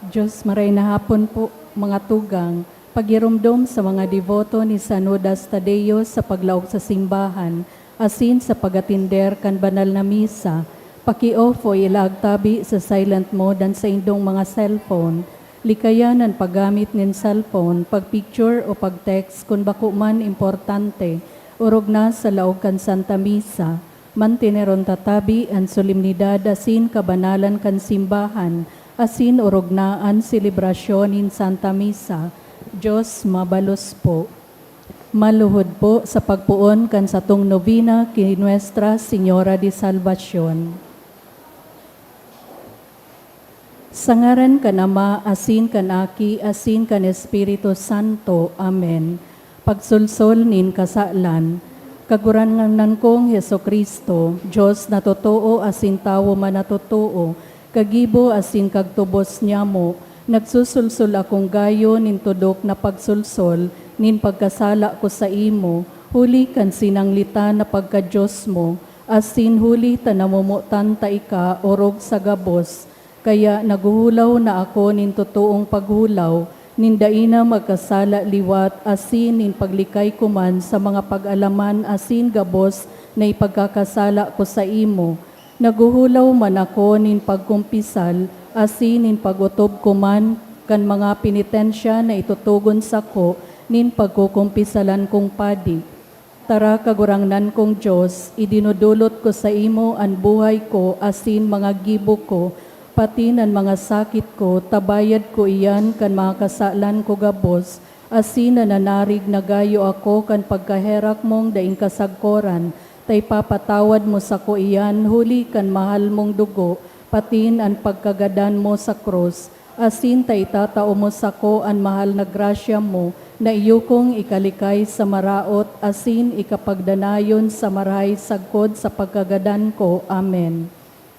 Diyos maray na hapon po, mga tugang, pagirumdom sa mga devoto ni San Judas Tadeo sa paglaog sa simbahan, asin sa pagatinder kan banal na misa, paki-off o ilagtabi sa silent mode dan sa indong mga cellphone, likayan ang paggamit ng cellphone, pagpicture o pagtext kung bako man importante, urog na sa laog kan Santa Misa, mantineron tatabi ang solemnidad asin kabanalan kan simbahan, asin urognaan selebrasyon in Santa Misa. Diyos mabalos po. Maluhod po sa pagpuon kan satong novena kay Nuestra Señora de Salvacion. Sa ngaran kan Ama, asin kan Aki, asin kan Espiritu Santo. Amen. Pagsulsol nin kasalan, kaguranganan kong Hesukristo, Diyos na totoo asin tawo man na totoo, kagibo asin kagtubos niya mo, nagsusulsul akong gayo nin tudok na pagsulsol, nin pagkasala ko sa imo, huli kan sinanglita na pagka-Diyos mo, asin huli tanamumutan ta ika, orog sa gabos, kaya naguhulaw na ako nin totoong paghulaw, nin daina magkasala liwat, asin nin paglikay kuman sa mga pag-alaman, asin gabos na ipagkakasala ko sa imo, naguhulaw man ako nin pagkumpisal, asin nin pagutob ko man kan mga penitensya na itutugon sa ko, nin pagkukumpisalan kong padi. Tara kagurangnan kong Diyos, idinudulot ko sa imo ang buhay ko, asin mga gibo ko, pati nan mga sakit ko, tabayad ko iyan kan mga kasalan ko gabos, asin nananarig na gayo ako kan pagkaherak mong daing kasagkoran, tay papatawad mo sa ko iyan, huli kan mahal mong dugo, patin ang pagkagadan mo sa krus, asin tay tatao mo sa ko ang mahal na grasya mo, na iyukong ikalikay sa maraot, asin ikapagdanayon sa maray sagkod sa pagkagadan ko. Amen.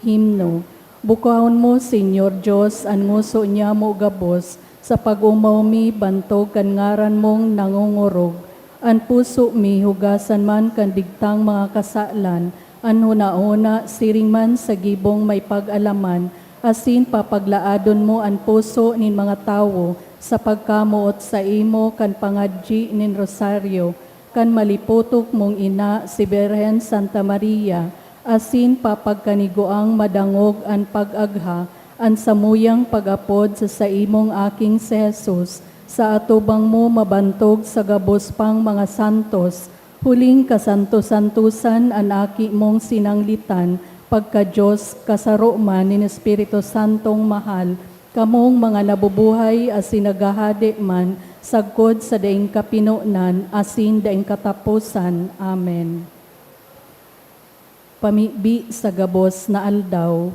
Himno. Bukahon mo, Senyor Diyos, ang nguso niya mo gabos, sa pag-umawmi bantog kan ngaran mong nangungurog, an puso mi hugasan man kan digtang mga kasalan, an huna-una siring man sa gibong may pag-alaman, asin papaglaadon mo an puso nin mga tawo, sa pagkamuot sa imo kan pangadji nin rosaryo, kan maliputok mong ina si Birhen Santa Maria, asin papagkaniguang madangog an pag-agha, an samuyang pag-apod sa imong aking si Jesus, sa atubang mo mabantog sa gabos pang mga santos, huling kasanto-santusan an aki mong sinanglitan, pagka-Diyos kasaro man ni Espiritu Santong mahal, kamong mga nabubuhay asin nagahade man, sagkod sa daing kapinunan, asin daing katapusan. Amen. Pamibi sa gabos na aldaw,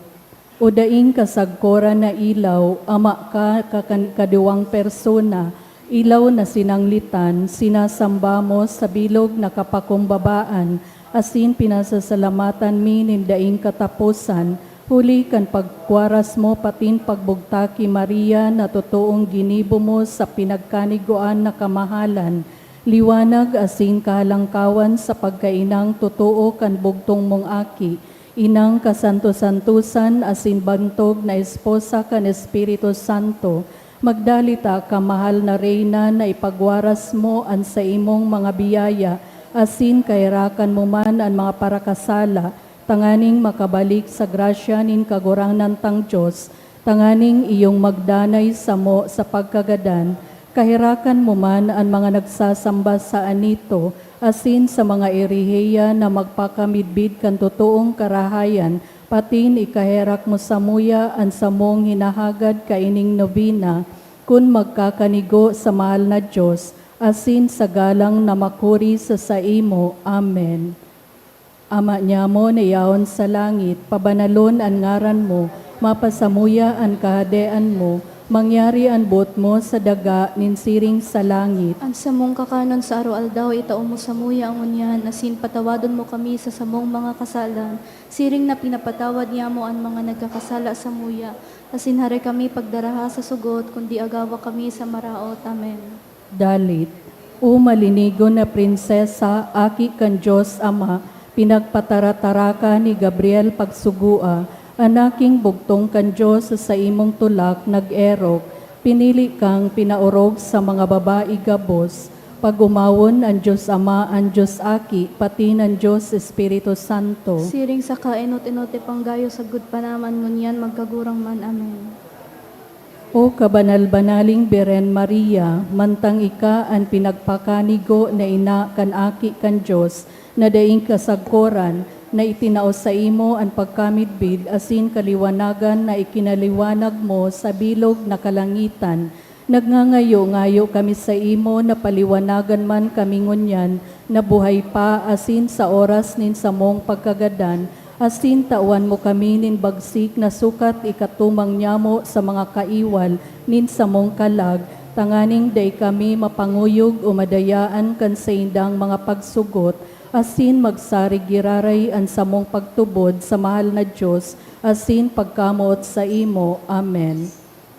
o daing kasagkora na ilaw, ama ka kadiwang persona, ilaw na sinanglitan, sinasamba mo sa bilog na kapakumbabaan, asin pinasasalamatan mi nindaing katapusan, huli kan pagkwaras mo patin pagbugtaki Maria na totoong ginibo mo sa pinagkaniguan na kamahalan, liwanag asin kahalangkawan sa pagkainang totoo kan bugtong mong aki, inang kasanto-santusan asin bantog na esposa kan Espiritu Santo, magdalita ka mahal na reyna na ipagwaras mo an sa imong mga biyaya, asin kairakan mo man ang mga parakasala, tanganing makabalik sa grasya nin kagurangnan tang Diyos, tanganing iyong magdanay sa mo sa pagkagadan, kahirakan mo man ang mga nagsasamba sa anito, asin sa mga eriheya na magpakamidbid kan totoong karahayan, patin ikaherak mo sa muya ang samong hinahagad kaining novena, kun magkakanigo sa mahal na Diyos, asin sa galang na makuri sa imo. Amen. Ama niya mo na yaon sa langit, pabanalon ang ngaran mo, mapasamuya ang kahadean mo, mangyari ang bot mo sa daga, ninsiring sa langit. Ang samong kakanon sa araw-aldaw, itao mo sa muya ang unyan, asin patawadon mo kami sa samong mga kasalan, siring na pinapatawad niya mo ang mga nagkakasala sa muya, asin hari kami pagdaraha sa sugot, kundi agawa kami sa maraot. Amen. Dalit, o malinigo na prinsesa, aki kan Diyos Ama, pinagpatarataraka ni Gabriel pagsugua, Anaking bugtong kan Diyos sa imong tulak nag-erok, pinili kang pinaorog sa mga babae gabos, pagumawon ang Diyos Ama, ang Diyos Aki, pati ng Diyos Espiritu Santo. Siring sa kainot-inote panggayo sa gud panaman ngunyan magkagurang man. Amen. O kabanal-banaling Beren Maria, mantang ika ang pinagpakanigo na ina kan Aki kan Diyos, na daing kasagkoran, na itinaos sa imo ang pagkamidbid asin kaliwanagan na ikinaliwanag mo sa bilog na kalangitan. Nagngangayo-ngayo kami sa imo na paliwanagan man kami ngunyan na buhay pa asin sa oras nin samong pagkagadan, asin tawan mo kami nin bagsik na sukat ikatumang nyamo sa mga kaiwal nin samong kalag, tanganing day kami mapanguyog o madayaan kan sa indang mga pagsugot, asin magsarigiraray ang samong pagtubod sa mahal na Diyos, asin pagkamot sa imo. Amen.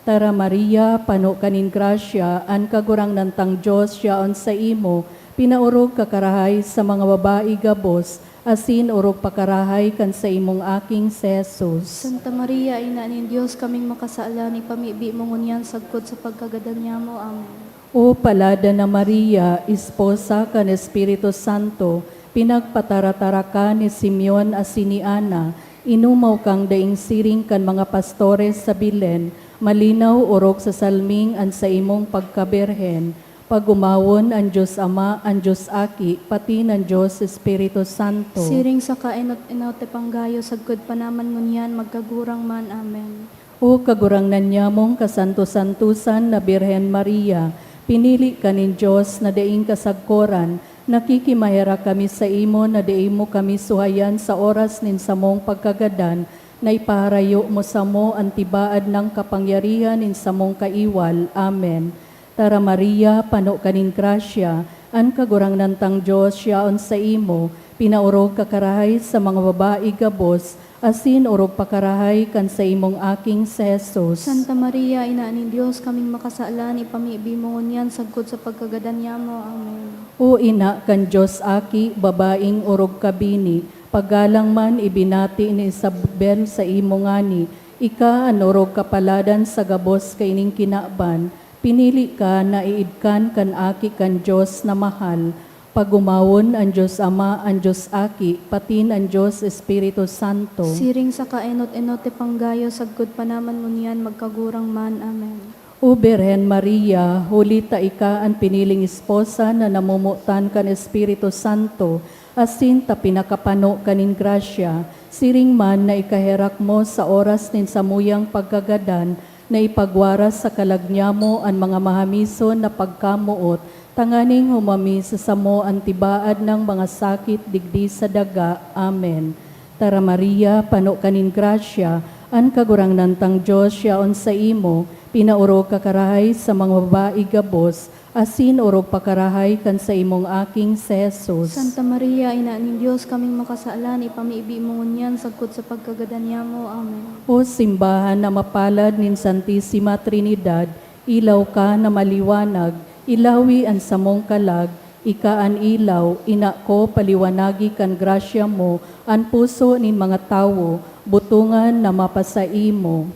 Tara Maria, pano kanin grasya, an kagurang nantang Diyos siyaon sa imo, pinaurog kakarahay sa mga babae gabos, asin urog pakarahay kan sa imong aking si Jesus. Santa Maria, ina ni Diyos, kaming makasaalan, ipamibi mo ngunyan sagkod sa pagkagadan niya mo. Amen. O palada na Maria, esposa kan Espiritu Santo, pinagpataratara ka ni Simeon asin ni Ana, inumaw kang daing siring kan mga pastores sa Bilen, malinaw urog sa salming an sa imong pagkaberhen, pagumawon ang Diyos Ama, ang Diyos Aki, pati ng Diyos Espiritu Santo. Siring sa kainot-inote panggayo sagkod panaman ngunyan magkagurang man. Amen. O kagurang nanyamong kasanto-santusan na Birhen Maria, pinili ka nin Diyos na daing kasagkoran, nakikimahera kami sa imo na daing mo kami suhayan sa oras nin samong pagkagadan, na ipaharayo mo sa mo ang tibaad ng kapangyarihan nin samong kaiwal. Amen. Tara Maria, pano kanin grasya, an kagurang nantang Diyos siyaon sa imo, pinaurog kakarahay sa mga babae gabos, asin urog pakarahay kan sa imong aking si Jesus. Santa Maria, ina ni Diyos, kaming makasaalan, ipamibi mo ngunyan sagkod sa pagkagadan niya mo. Amen. O ina kan Diyos Aki, babaing urog kabini, paggalang man ibinati ni Isabel sa imo ngani, ika an urog kapaladan sa gabos kaining kinaban, pinili ka na iidkan kan Aki kan Diyos na mahal, pagumawon ang Diyos Ama, ang Diyos Aki, pati ang Diyos Espiritu Santo. Siring sa kainot-inote panggayo sagkod panaman ngunyan magkagurang man. Amen. O Birhen Maria, huli ta ika ang piniling esposa na namumutan kan Espiritu Santo, asin ta pinakapano kanin grasya, siring man na ikaherak mo sa oras nin samuyang pagkagadan, na ipagwaras sa kalagnya mo ang mga mahamison na pagkamuot, tanganing humami sa samo ang tibaad ng mga sakit digdi sa daga. Amen. Tara Maria, pano kanin grasya, an kagurang nantang Diyos siyaon sa imo, pinaurog kakarahay sa mga babae gabos, asin urog pakarahay kan sa imong aking si Jesus. Santa Maria, ina ni Diyos, kaming makasaalan, ipamibi mo ngunyan sagkod sa pagkagadan niya mo. Amen. O simbahan na mapalad nin Santissima Trinidad, ilaw ka na maliwanag, ilawi ang samong kalag, ika an ilaw, ina ko paliwanagi kan grasya mo, an puso nin mga tawo, butungan na mapasai mo.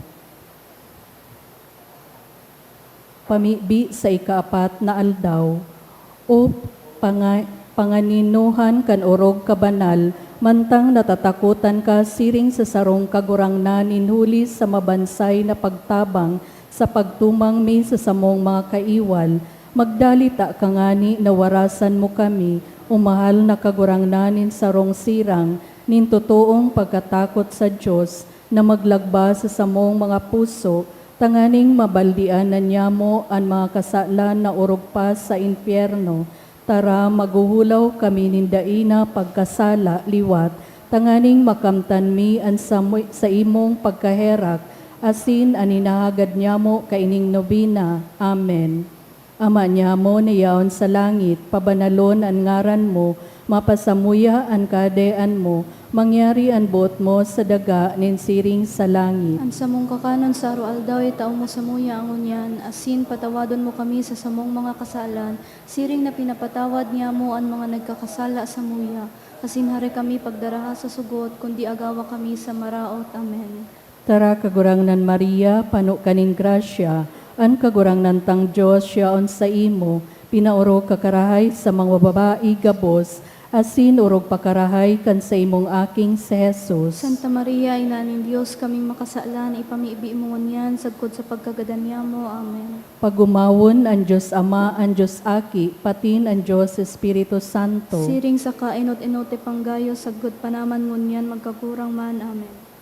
Pamibi sa ikaapat na aldaw, o panganinuhan kan orog kabanal, mantang natatakutan ka siring sa sarong kagurang na ninhuli sa mabansay na pagtabang sa pagtumang mi sa samong mga kaiwal, magdalita ka ngani na warasan mo kami, umahal na kagurang nanin sarong sirang, nin totoong pagkatakot sa Diyos, na maglagba sa samong mga puso, tanganing mabaldian na niya mo ang mga kasalan na urog pa sa impyerno. Tara, maguhulaw kami nindaina pagkasala liwat, tanganing makamtan mi ang sa imong pagkaherak, asin aninahagad niya mo kaining nobina. Amen. Ama niya mo niyaon sa langit, pabanalon ang ngaran mo, mapasamuya ang kadean mo, mangyari ang bot mo sa daga ninsiring sa langit. Ang samong kakanon sa araw-aldaw, itaw mo sa muya ang unyan, asin patawadon mo kami sa samong mga kasalan, siring na pinapatawad niya mo ang mga nagkakasala sa muya, asin hari kami pagdaraha sa sugot, kundi agawa kami sa maraot. Amen. Tara kagurangnan Maria, pano kanin grasya, an kagurangnan tang Diyos siya on sa imo, pinauro kakarahay sa mga babae gabos, asin urog pakarahay kan sa imong aking si Jesus. Santa Maria, Ina ng Diyos, kaming makasalan, ipamiibi mo ngunyan, sagkod sa pagkagadanya mo. Amen. Pagumawon ang Diyos Ama, ang Diyos Aki, patin ang Diyos Espiritu Santo. Siring sa kainot-inote panggayo, sagkod pa naman ngunyan, magkakurang man. Amen.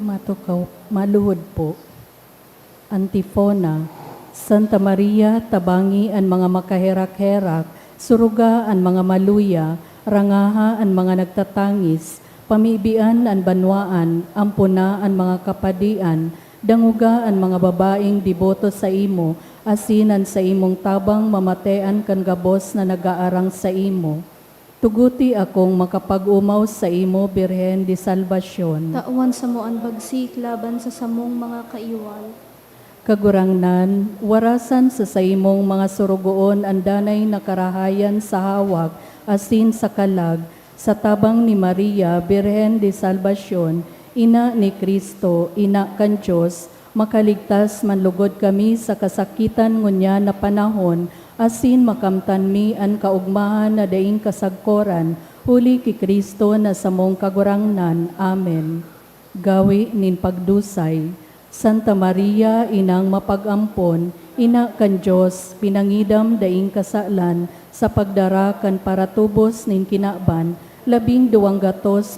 Matukaw, maluhod po. Antifona, Santa Maria, tabangi ang mga makaherak-herak, suruga ang mga maluya, rangaha ang mga nagtatangis, pamibian ang banwaan, ampuna ang mga kapadian, danguga ang mga babaeng diboto sa imo, asinan sa imong tabang mamatean kan gabos na nagaarang sa imo. Tuguti akong makapag-umaw sa imo, Birhen de Salvacion. Tauan sa mo ang bagsik, laban sa samong mga kaiwal. Kagurangnan, warasan sa imong mga surugoon ang danay na karahayan sa hawak, asin sa kalag, sa tabang ni Maria, Birhen de Salvacion, ina ni Kristo, ina kan Diyos, makaligtas manlugod kami sa kasakitan ngunya na panahon, asin makamtan mi an kaugmahan na daing kasagkoran, huli ki Kristo na samong kagurangnan. Amen. Gawi nin pagdusay, Santa Maria, inang mapag-ampon, ina kan Diyos, pinangidam daing kasalan, sa pagdara kan paratubos nin kinaban, 12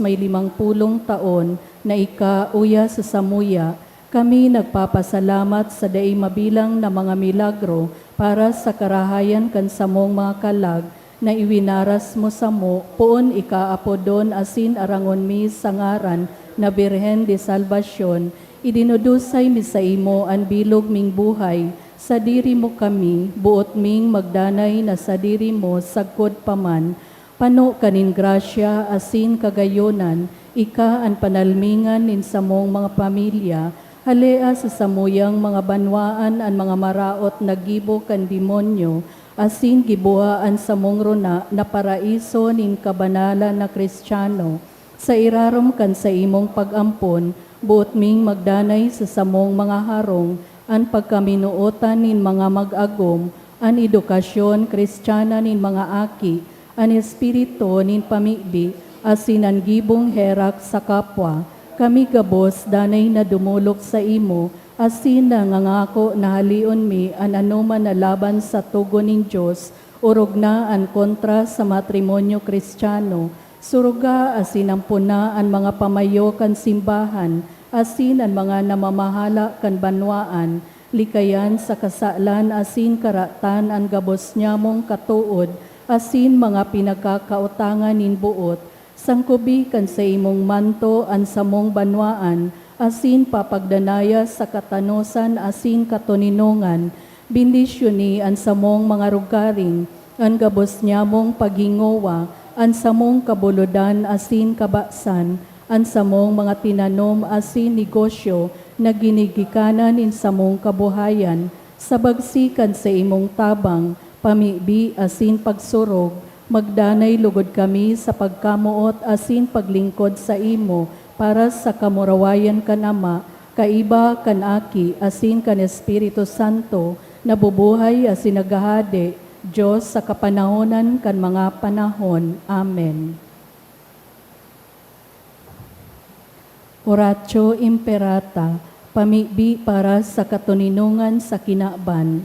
may 50 taon, na ika uya sa samuya, kami nagpapasalamat sa daing mabilang na mga milagro para sa karahayan kan samong mga kalag na iwinaras mo sa mo, poon ikaapodon asin arangon mi sa ngaran na Birhen de Salvacion, idinudusay mi sa imo ang bilog ming buhay, sa diri mo kami, buot ming magdanay na sa diri mo sagkod paman, pano kanin grasya asin kagayonan, ika ang panalmingan nin samong mga pamilya, halea sa samuyang mga banwaan ang mga maraot na gibo kan demonyo, asin gibuhaan sa mong runa na paraiso nin kabanala na Kristiyano. Sa irarom kan sa imong pag-ampon, buot ming magdanay sa samong mga harong, ang pagkaminuotan nin mga mag-agom, ang edukasyon Kristiyana nin mga aki, ang espiritu nin pamibi, asin ang gibong herak sa kapwa. Kami gabos danay na dumulok sa imo, asin na ngangako na halion mi an anuman na laban sa tugon ning Diyos, urog na an kontra sa matrimonyo Kristiyano, suruga asin ang puna ang mga pamayo kan simbahan, asin ang mga namamahala kan banwaan, likayan sa kasalan asin karatan ang gabos niya mong katuod, asin mga pinagkakautangan nin buot, sangkubi kan sa imong manto ang samong banwaan, asin papagdanaya sa katanosan asin katoninongan, bendisyoni ang samong mga rugaring, ang gabos niya mong paghingowa, ang samong kabuludan asin kabaksan, ang samong mga tinanom asin negosyo na ginigikanan in samong kabuhayan, sa bagsikan sa imong tabang, pamibi asin pagsurog, magdanay lugod kami sa pagkamuot asin paglingkod sa imo para sa kamurawayan kan Ama, kaiba kan Aki asin kan Espiritu Santo, nabubuhay as sinagahade, Diyos sa kapanahonan kan mga panahon. Amen. Oratio Imperata, pamibi para sa katuninungan sa kinaban.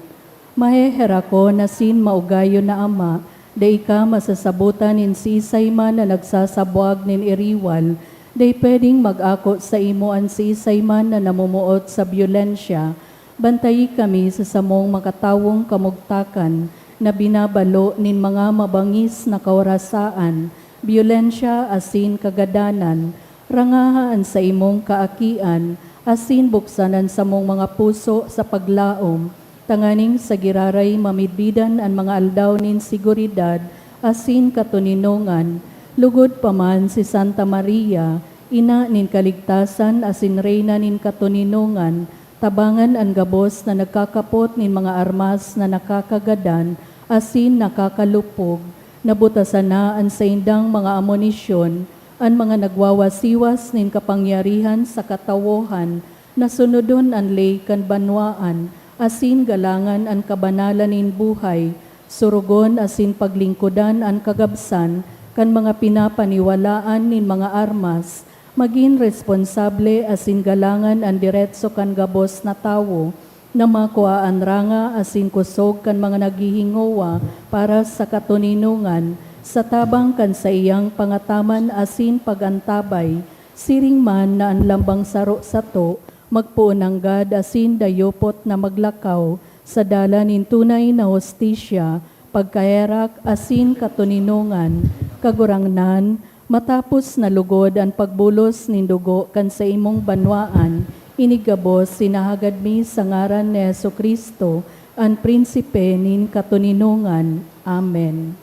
Mahehera ko na sin maugayo na ama, day ka masasabutan nin sisay man na nagsasabwag nin iriwal, day pwedeng mag-ako sa imoan sisay man na namumuot sa byolensya. Bantayi kami sa samong makatawong kamugtakan, na binabalo nin mga mabangis na kawarasaan, byolensya asin kagadanan, rangahaan sa imong kaakian, asin buksanan sa mong mga puso sa paglaom, tanganing sa giraray mamidbidan ang mga aldaw nin siguridad, asin katuninongan, lugod paman si Santa Maria, ina nin kaligtasan, asin reyna nin katuninongan, tabangan ang gabos na nagkakapot nin mga armas na nakakagadan, asin nakakalupog, nabutasan na ang sa indang mga amonisyon, ang mga nagwawasiwas nin kapangyarihan sa katawohan, nasunodon ang lay kan banwaan, asin galangan ang kabanalan nin buhay, surugon asin paglingkudan ang kagabsan, kan mga pinapaniwalaan nin mga armas, maging responsable asin galangan ang diretso kan gabos na tawo, na makuhaan ranga asin kusog kan mga naghihingowa para sa katuninungan, sa tabang kan sa iyang pangataman asin pagantabay, siring man na ang lambang saro sa to, magpuunang gad asin dayopot na maglakaw, sa dala nin tunay na hostisya, pagkaerak asin katuninungan, kagurangnan, matapos na lugod ang pagbulos nin dugo kan sa imong banwaan, inigabos sinahagad mi sa ngaran ni Jesucristo, ang prinsipe nin katuninungan. Amen.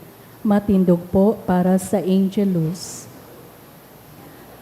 Matindog po para sa Angelus.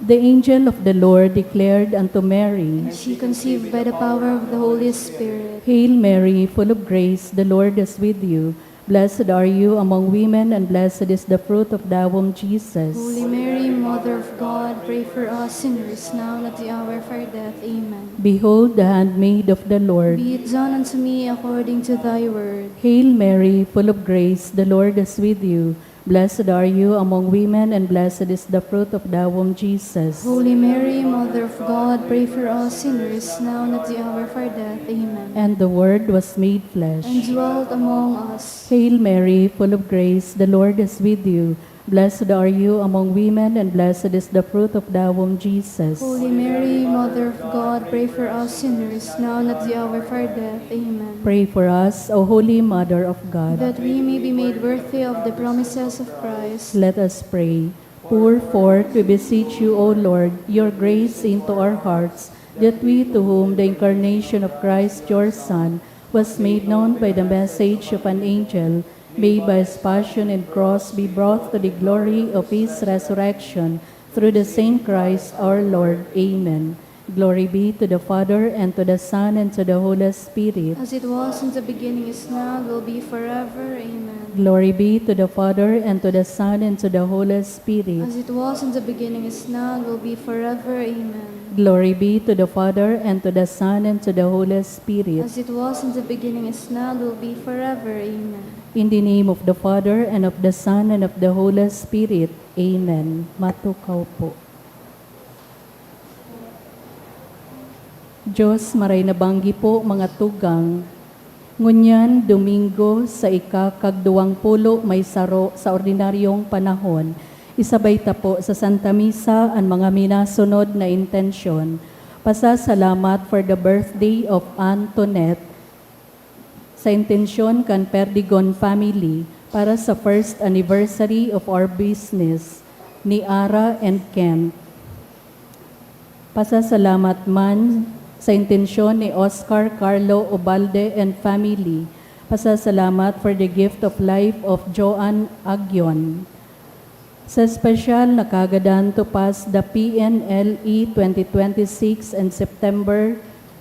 The angel of the Lord declared unto Mary, She conceived by the power of the Holy Spirit. Hail Mary, full of grace, the Lord is with you. Blessed are you among women, and blessed is the fruit of thy womb, Jesus. Holy Mary, Mother of God, pray for us sinners now and at the hour of our death. Amen. Behold the handmaid of the Lord. Be it done unto me according to thy word. Hail Mary, full of grace, the Lord is with you. Blessed are you among women, and blessed is the fruit of thy womb, Jesus. Holy Mary, Mother of God, pray for us sinners now and at the hour of our death. Amen. And the Word was made flesh. And dwelt among us. Hail Mary, full of grace, the Lord is with you. Blessed are you among women, and blessed is the fruit of thy womb, Jesus. Holy Mary, Mother of God, pray for us sinners now and at the hour of our death. Amen. Pray for us, O Holy Mother of God. That we may be made worthy of the promises of Christ. Let us pray. Pour forth, we beseech you, O Lord, your grace into our hearts, that we, to whom the incarnation of Christ, your Son, was made known by the message of an angel, may by his passion and cross be brought to the glory of his resurrection, through the same Christ our Lord. Amen. Glory be to the Father, and to the Son, and to the Holy Spirit. As it was in the beginning, is now, will be forever. Amen. Glory be to the Father, and to the Son, and to the Holy Spirit. As it was in the beginning, is now, will be forever. Amen. Glory be to the Father, and to the Son, and to the Holy Spirit. As it was in the beginning, is now, will be forever. Amen. In the name of the Father, and of the Son, and of the Holy Spirit. Amen. Matukaw po. Diyos, maray nabanggi po mga tugang, ngunyan Domingo sa ika-kagduwangpulo may saro sa ordinaryong panahon, isabay ta po sa Santa Misa ang mga minasunod na intensyon. Pasasalamat for the birthday of Antoinette, sa intensyon kan Perdigon family, para sa first anniversary of our business ni Ara and Kent. Pasasalamat man sa intensyon ni Oscar Carlo Obalde and family. Pasasalamat for the gift of life of Joan Agyon. Sa espesyal na kagadan to pass the PNLE 2026 and September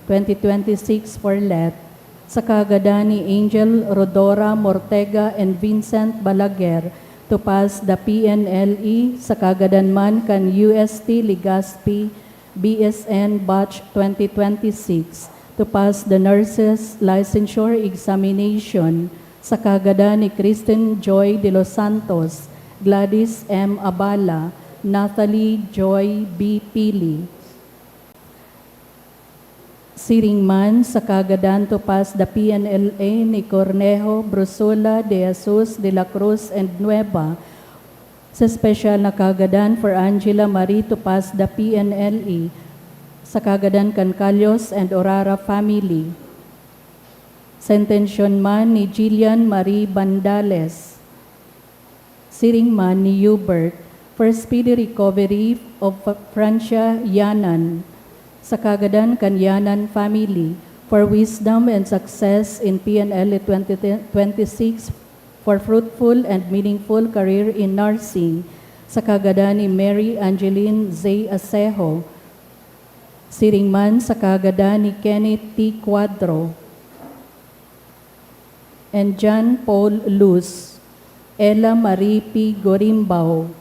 2026 for let, sa kagadan ni Angel Rodora Mortega and Vincent Balaguer to pass the PNLE, sa kagadan man kan UST Legazpi BSN Batch 2026. to pass the nurses licensure examination sa kagada ni Kristen Joy de los Santos, Gladys M. Abala, Natalie Joy B. Pili. Siringman sa kagadan to pass the PNLA ni Cornejo Brusula de Jesus de la Cruz and Nueva sa special na kagadan for Angela Marie to pass the PNLE sa kagadan Cancalios and Orara family. Sentensyon man ni Jillian Marie Bandales. Siringman ni Hubert for speedy recovery of Francia Yanan sa kagadan Kanyanan family for wisdom and success in PNL 2026 for fruitful and meaningful career in nursing sa kagadan ni Mary Angeline Z. Asejo. Siringman sa kagadan ni Kenneth T. Cuadro and John Paul Luz, Ella Marie P. Gorimbao,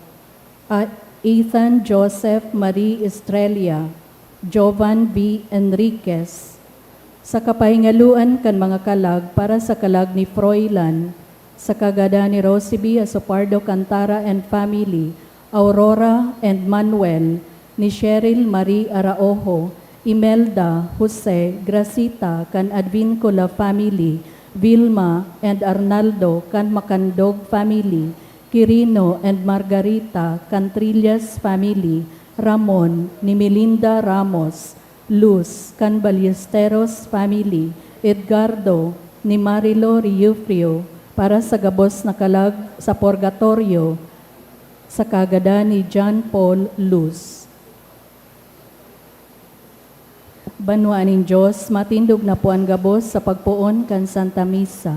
Ethan Joseph Marie Estrella, Jovan B. Enriquez. Sa kapahingaluan kan mga kalag para sa kalag ni Froilan, sa kagada ni Rosie B. Asopardo Cantara and family, Aurora and Manuel, ni Cheryl Marie Araojo, Imelda, Jose, Gracita, kan Advincula family, Vilma and Arnaldo, kan Macandog family, Quirino and Margarita, kan Trillas family, Ramon, ni Melinda Ramos, Luz, kan Ballesteros family, Edgardo, ni Marilo Riufrio, para sa gabos na kalag sa purgatorio, sa kagada ni John Paul Luz. Banwaaning Diyos, matindog na po ang gabos sa pagpuon kan Santa Misa.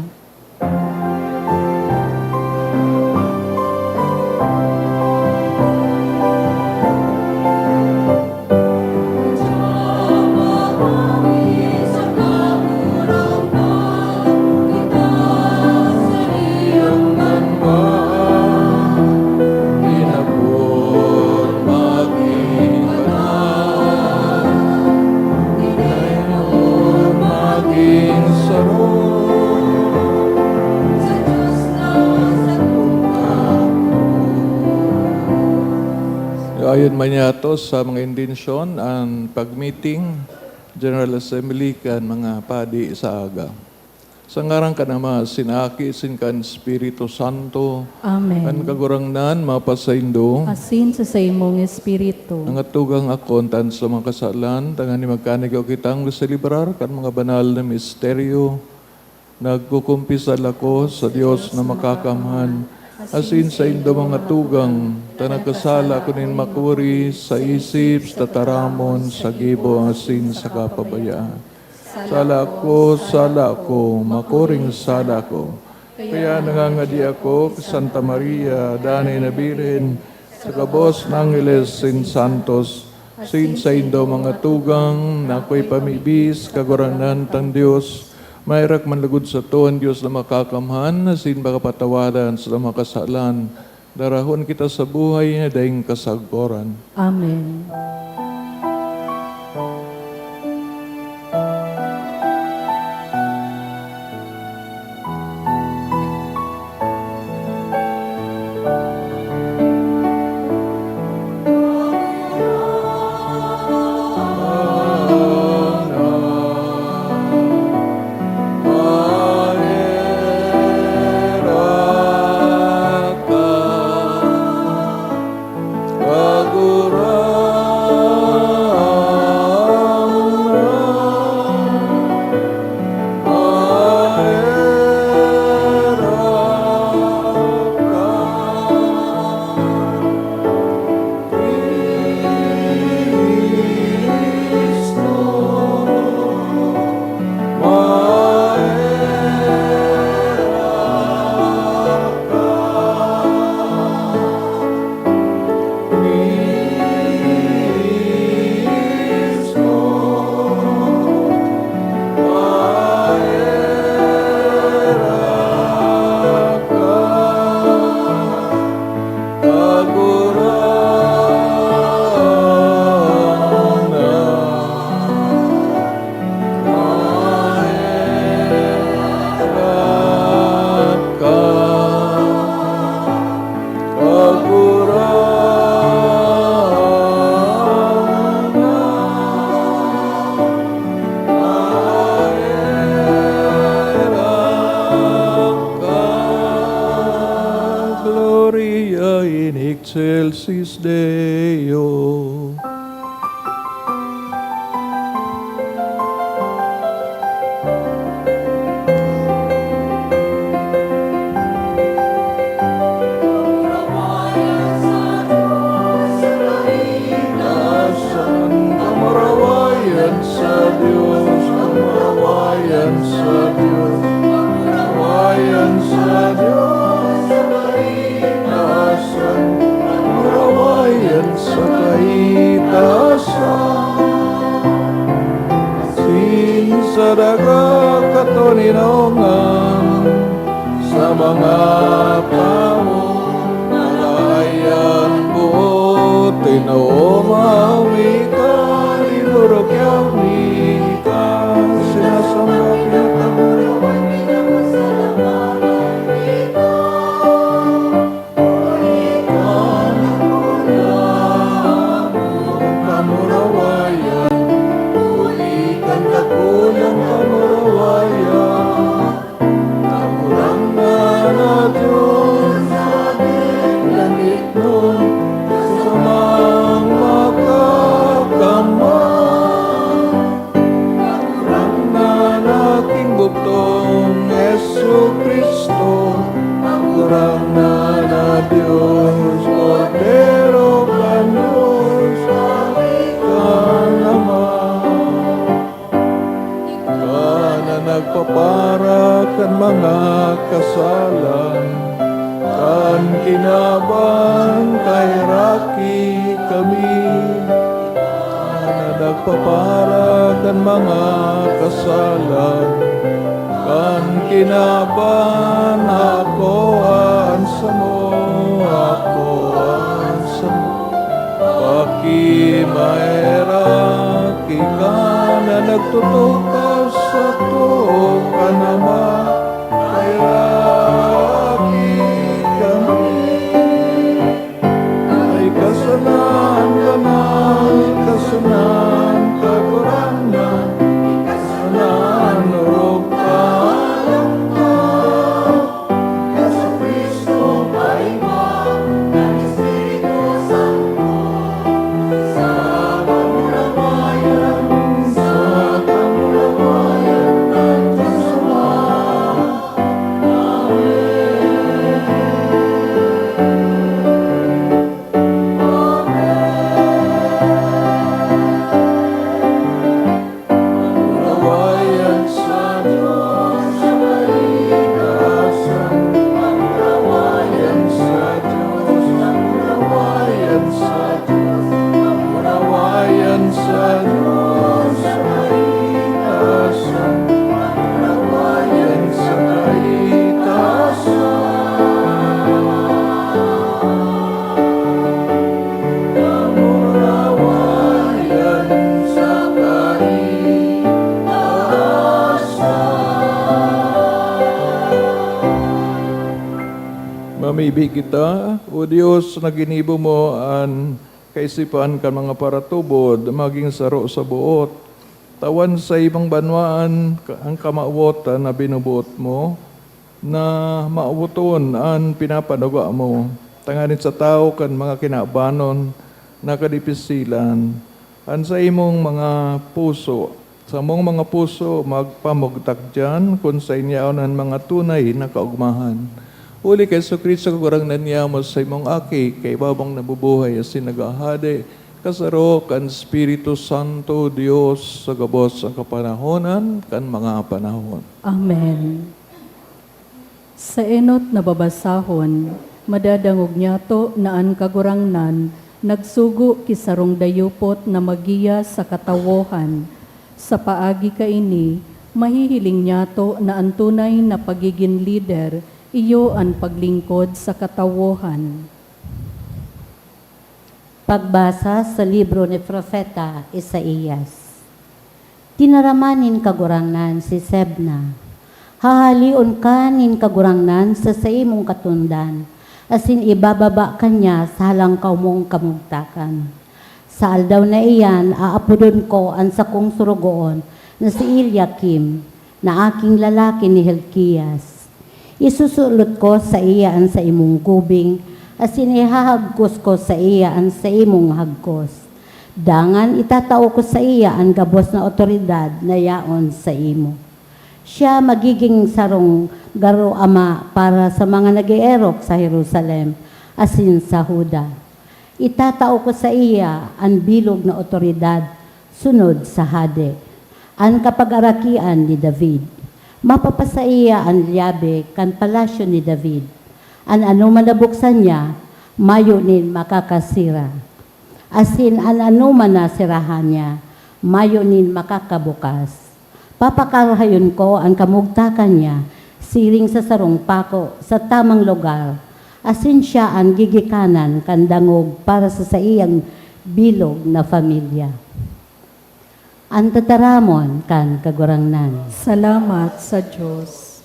Ayon manyatos sa mga intensyon ang pag-meeting General Assembly kan mga padi sa aga. Sa ngarang ka nama sinaki sin kan Espiritu Santo Amen. kan kagurangnan mapasaindo Asin sa imong Espiritu. ang atugang akontan sa mga kasalan tangan ni magkanig o kitang selebrar kan mga banal na misteryo nagkukumpisal ako sa Dios na makakamhan asin sa indo mga tugang, tanagkasala ko nin makuri sa isip, sa tataramon, sa gibo, asin sa kapabayaan. Sala ko, makuring sala ko. Kaya nangangadi ako, Santa Maria, Danay na Birin, sa kabos ng Angeles sin Santos, sin sa indo mga tugang, na ako'y pamibis, kaguranan tang Diyos, mayrak manlagod sa tuon Diyos na makakamhan, na sin makapatawadan sa makasalan. Darahon kita sa buhay na daing kasagporan. Amen. Maria in excelsis Deo. Kamarawayan sa Diyos, kamarawayan sa Diyos, kamarawayan sa Diyos, kaitasan, kamarawayan sa kaitasan. Sin sa daga katoninongan, sa mga tao, nalayan buot, tinaumawi ka, dinurog yawi ka, sinasamba kita, kamurawayan, ulikan kakulang kamurawayan, kamurang na Diyos sa ating langit nun, kasamang makakamang, kamurang na aking bugtong Yesu Kristo, kamurang na Diyos, Cordero ka Diyos, ka naman. Ka na nagpapara kan mga kasalan, kan kinaban kay Raki kami. Ka na nagpapara kan mga kasalan, kan kinaban ako ansa mo, ako ansa mo. Pakimaera, kika na nagtutukas sa to ka naman, kay Raki kami. Ay kasanan ka na, kasanan kakurangan, kasanan urog ka, Yesu Kristo ay ng Espiritu Santo, sa kamurawayan ng kasama. Kamurawayan sa Diyos sa kaligtasan, kamurawayan sa Diyos, kamurawayan sa Diyos, kamurawayan sa Diyos sa kaligtasan, kamurawayan sa kaligtasan. Kamurawayan sa kaligtasan. Mamibig kita, O Diyos, na ginibo mo ang kaisipan ka mga paratubod, maging saro sa buot. Tawan sa ibang banwaan ang kamauotan na binubuot mo, na maubuton ang pinapanuga mo. Tanganin sa tao kan mga kinabanon na kadipisilan. An sa imong mga puso, sa mong mga puso magpamugtak dyan kung sa inyaon ang mga tunay na kaugmahan. Uli kay Kristo kurang nanyamo sa imong aki, kay babang nabubuhay asin nagahade, kasaro kan Espiritu Santo Dios sa gabos ang kapanahonan kan mga panahon. Amen. Sa enot na babasahon, madadangog niyato na an kagurangnan, nagsugo kisarong dayupot na magiya sa katawohan. Sa paagi kaini, mahihiling niyato na ang tunay na pagiging leader, iyo ang paglingkod sa katawohan. Pagbasa sa libro ni Propeta Isaías. Tinaramanin kagurangnan si Sebna. Hahalion ka nin kagurangnan sa imong katundan, asin ibababa kanya sa halangkaw mong kamugtakan. Sa aldaw na iyan, aapudon ko ang sakong surugoon na si Eliakim, na aking lalaki ni Hilkias. Isusulot ko sa iya ang sa imong gubing, asin ihahagkos ko sa iya ang sa imong hagkos. Dangan itatao ko sa iya ang gabos na otoridad na yaon sa imo. Siya magiging sarong garo ama para sa mga nag-ierok sa Jerusalem, asin sa Huda. Itatao ko sa iya ang bilog na otoridad sunod sa hade, ang kapag-arakian ni David. Mapapasa iya ang liyabe kan palasyo ni David. An ano man nabuksan niya, mayunin makakasira. Asin an ano man nasirahan niya, mayunin makakabukas. Papakarahayon ko ang kamugtakan niya, siring sa sarong pako sa tamang lugar. Asin siya ang gigikanan kandangog para sa iyang bilog na pamilya. Ang tataramon kan kagurangnan. Salamat sa Diyos.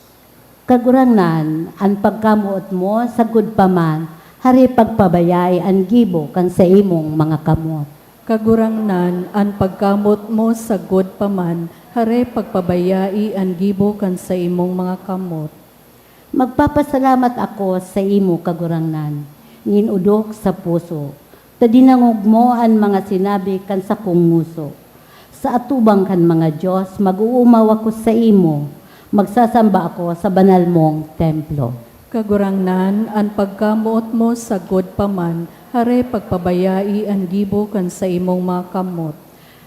Kagurangnan, ang pagkamuot mo sa gudpaman, hari pagpabayay ang gibo kan sa imong mga kamot. Kagurangnan, ang pagkamot mo sa good paman, hare pagpabayai ang gibo kan sa imong mga kamot. Magpapasalamat ako sa imo kagurangnan, nginudok sa puso. Tadinangog mo ang mga sinabi kan sa kumuso. Sa atubang kan mga Diyos, mag-uumaw ako sa imo, magsasamba ako sa banal mong templo. Kagurangnan, ang pagkamot mo sa good paman, hare pagpabayai ang gibo kan sa imong mga kamot.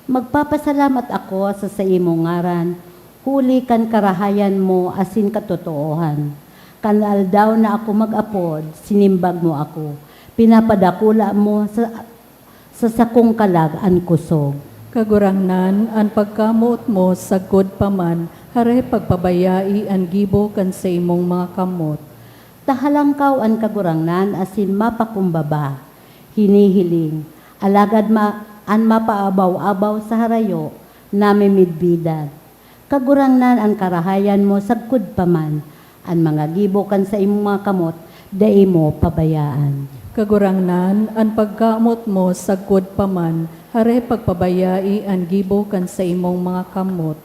Magpapasalamat ako sa imong ngaran, huli kan karahayan mo asin katotoohan. Kanal daw na ako mag-apod, sinimbag mo ako. Pinapadakula mo sa sakong kalag ang kusog. Kagurangnan, ang pagkamot mo sa good paman, hare pagpabayai ang gibo kan sa imong mga kamot. Tahalangkaw ang kagurangnan asin mapakumbaba, hinihiling, alagad an mapaabaw-abaw sa harayo, namimidbidan. Kagurangnan ang karahayan mo sa good paman, ang mga gibo kan sa imong mga kamot, dai mo pabayaan. Kagurangnan, ang pagkamot mo sa good paman, hare pagpabayai ang gibo kan sa imong mga kamot.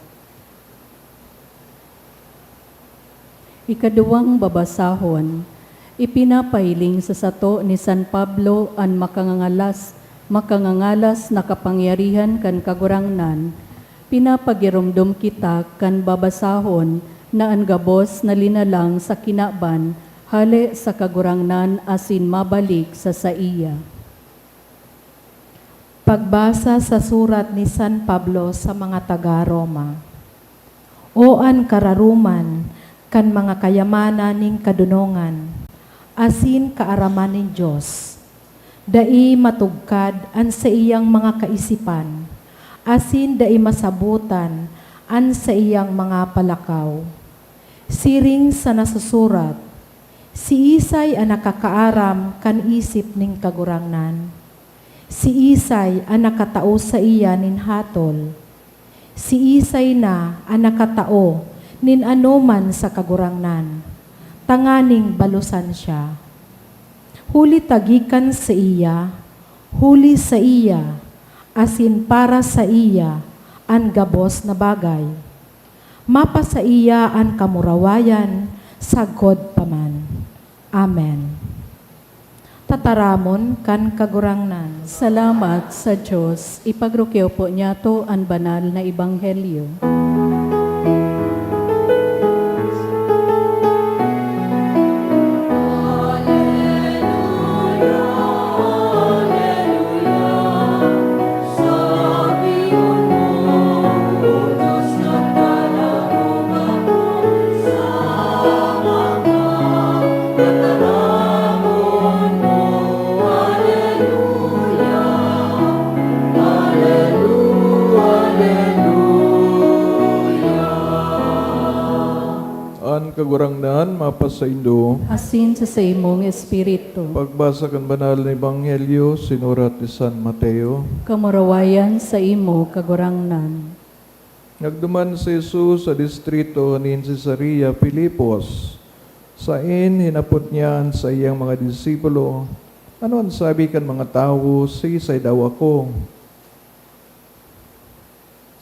Ikaduwang babasahon, ipinapahiling sa sato ni San Pablo ang makangangalas na kapangyarihan kan kagurangnan, pinapagirumdum kita kan babasahon na ang gabos na linalang sa kinaban, hale sa kagurangnan asin mabalik sa saiya. Pagbasa sa surat ni San Pablo sa mga taga-Roma. O an kararuman, kan mga kayamanan ning kadunongan, asin kaaraman ning Diyos. Dai matugkad an sa iyang mga kaisipan, asin dai masabutan an sa iyang mga palakaw. Siring sa nasusurat, si Isay ang nakakaaram kan isip ning kagurangnan. Si Isay ang nakatao sa iya nin hatol. Si Isay na ang nakatao nin anuman sa kagurangnan. Tanganing balusan siya. Huli tagikan sa iya, huli sa iya, asin para sa iya, ang gabos na bagay. Mapa sa iya ang kamurawayan, sagod paman. Amen. Tataramon kan kagurangnan. Salamat sa Diyos. Ipagrukyaw po niya to ang banal na ebanghelyo. An kagurangnan, mapasaindo. Asin sa imong espiritu. Pagbasa kan banal na ebanghelyo, sinurat ni San Mateo. Kamurawayan sa imo kagurangnan. Nagduman si Jesus sa distrito ni Cesarea Filipos. Sain hinapot niyan sa iyang mga disipulo, ano ang sabi kan mga tao, sisay daw ako.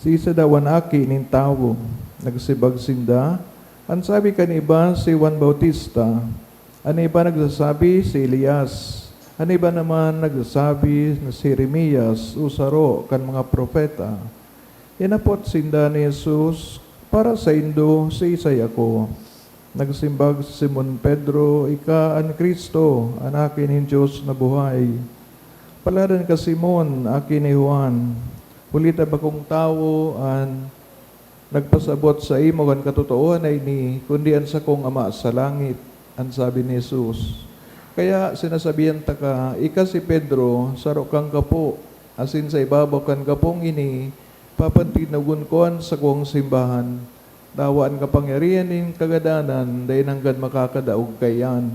Sisay daw ang aki ning tao. Nagsibag sinda, ang sabi kan iba si Juan Bautista, Ano iba nagsasabi? Si Elias. Ano iba naman nagsasabi na si Jeremias, usaro, kan mga propeta. Inapot sinda ni Jesus, para sa indo, si Isay ako. Nagsimbag si Simon Pedro, ika an Kristo, anakin ng Diyos na buhay. Paladan ka Simon, akin ni Juan. Hulita ba kong tao an nagpasabot sa imo kan katotohanan ay ni, kundi an sa kong ama sa langit, ang sabi ni Jesus. Kaya sinasabihan ta ka, ika si Pedro, saro kang kapo, asin sa ibabaw kan kapong ini, papantinagun koan sa kong simbahan, dawaan kapangyarihan ng kagadanan, dahil hanggang makakadaog kayan.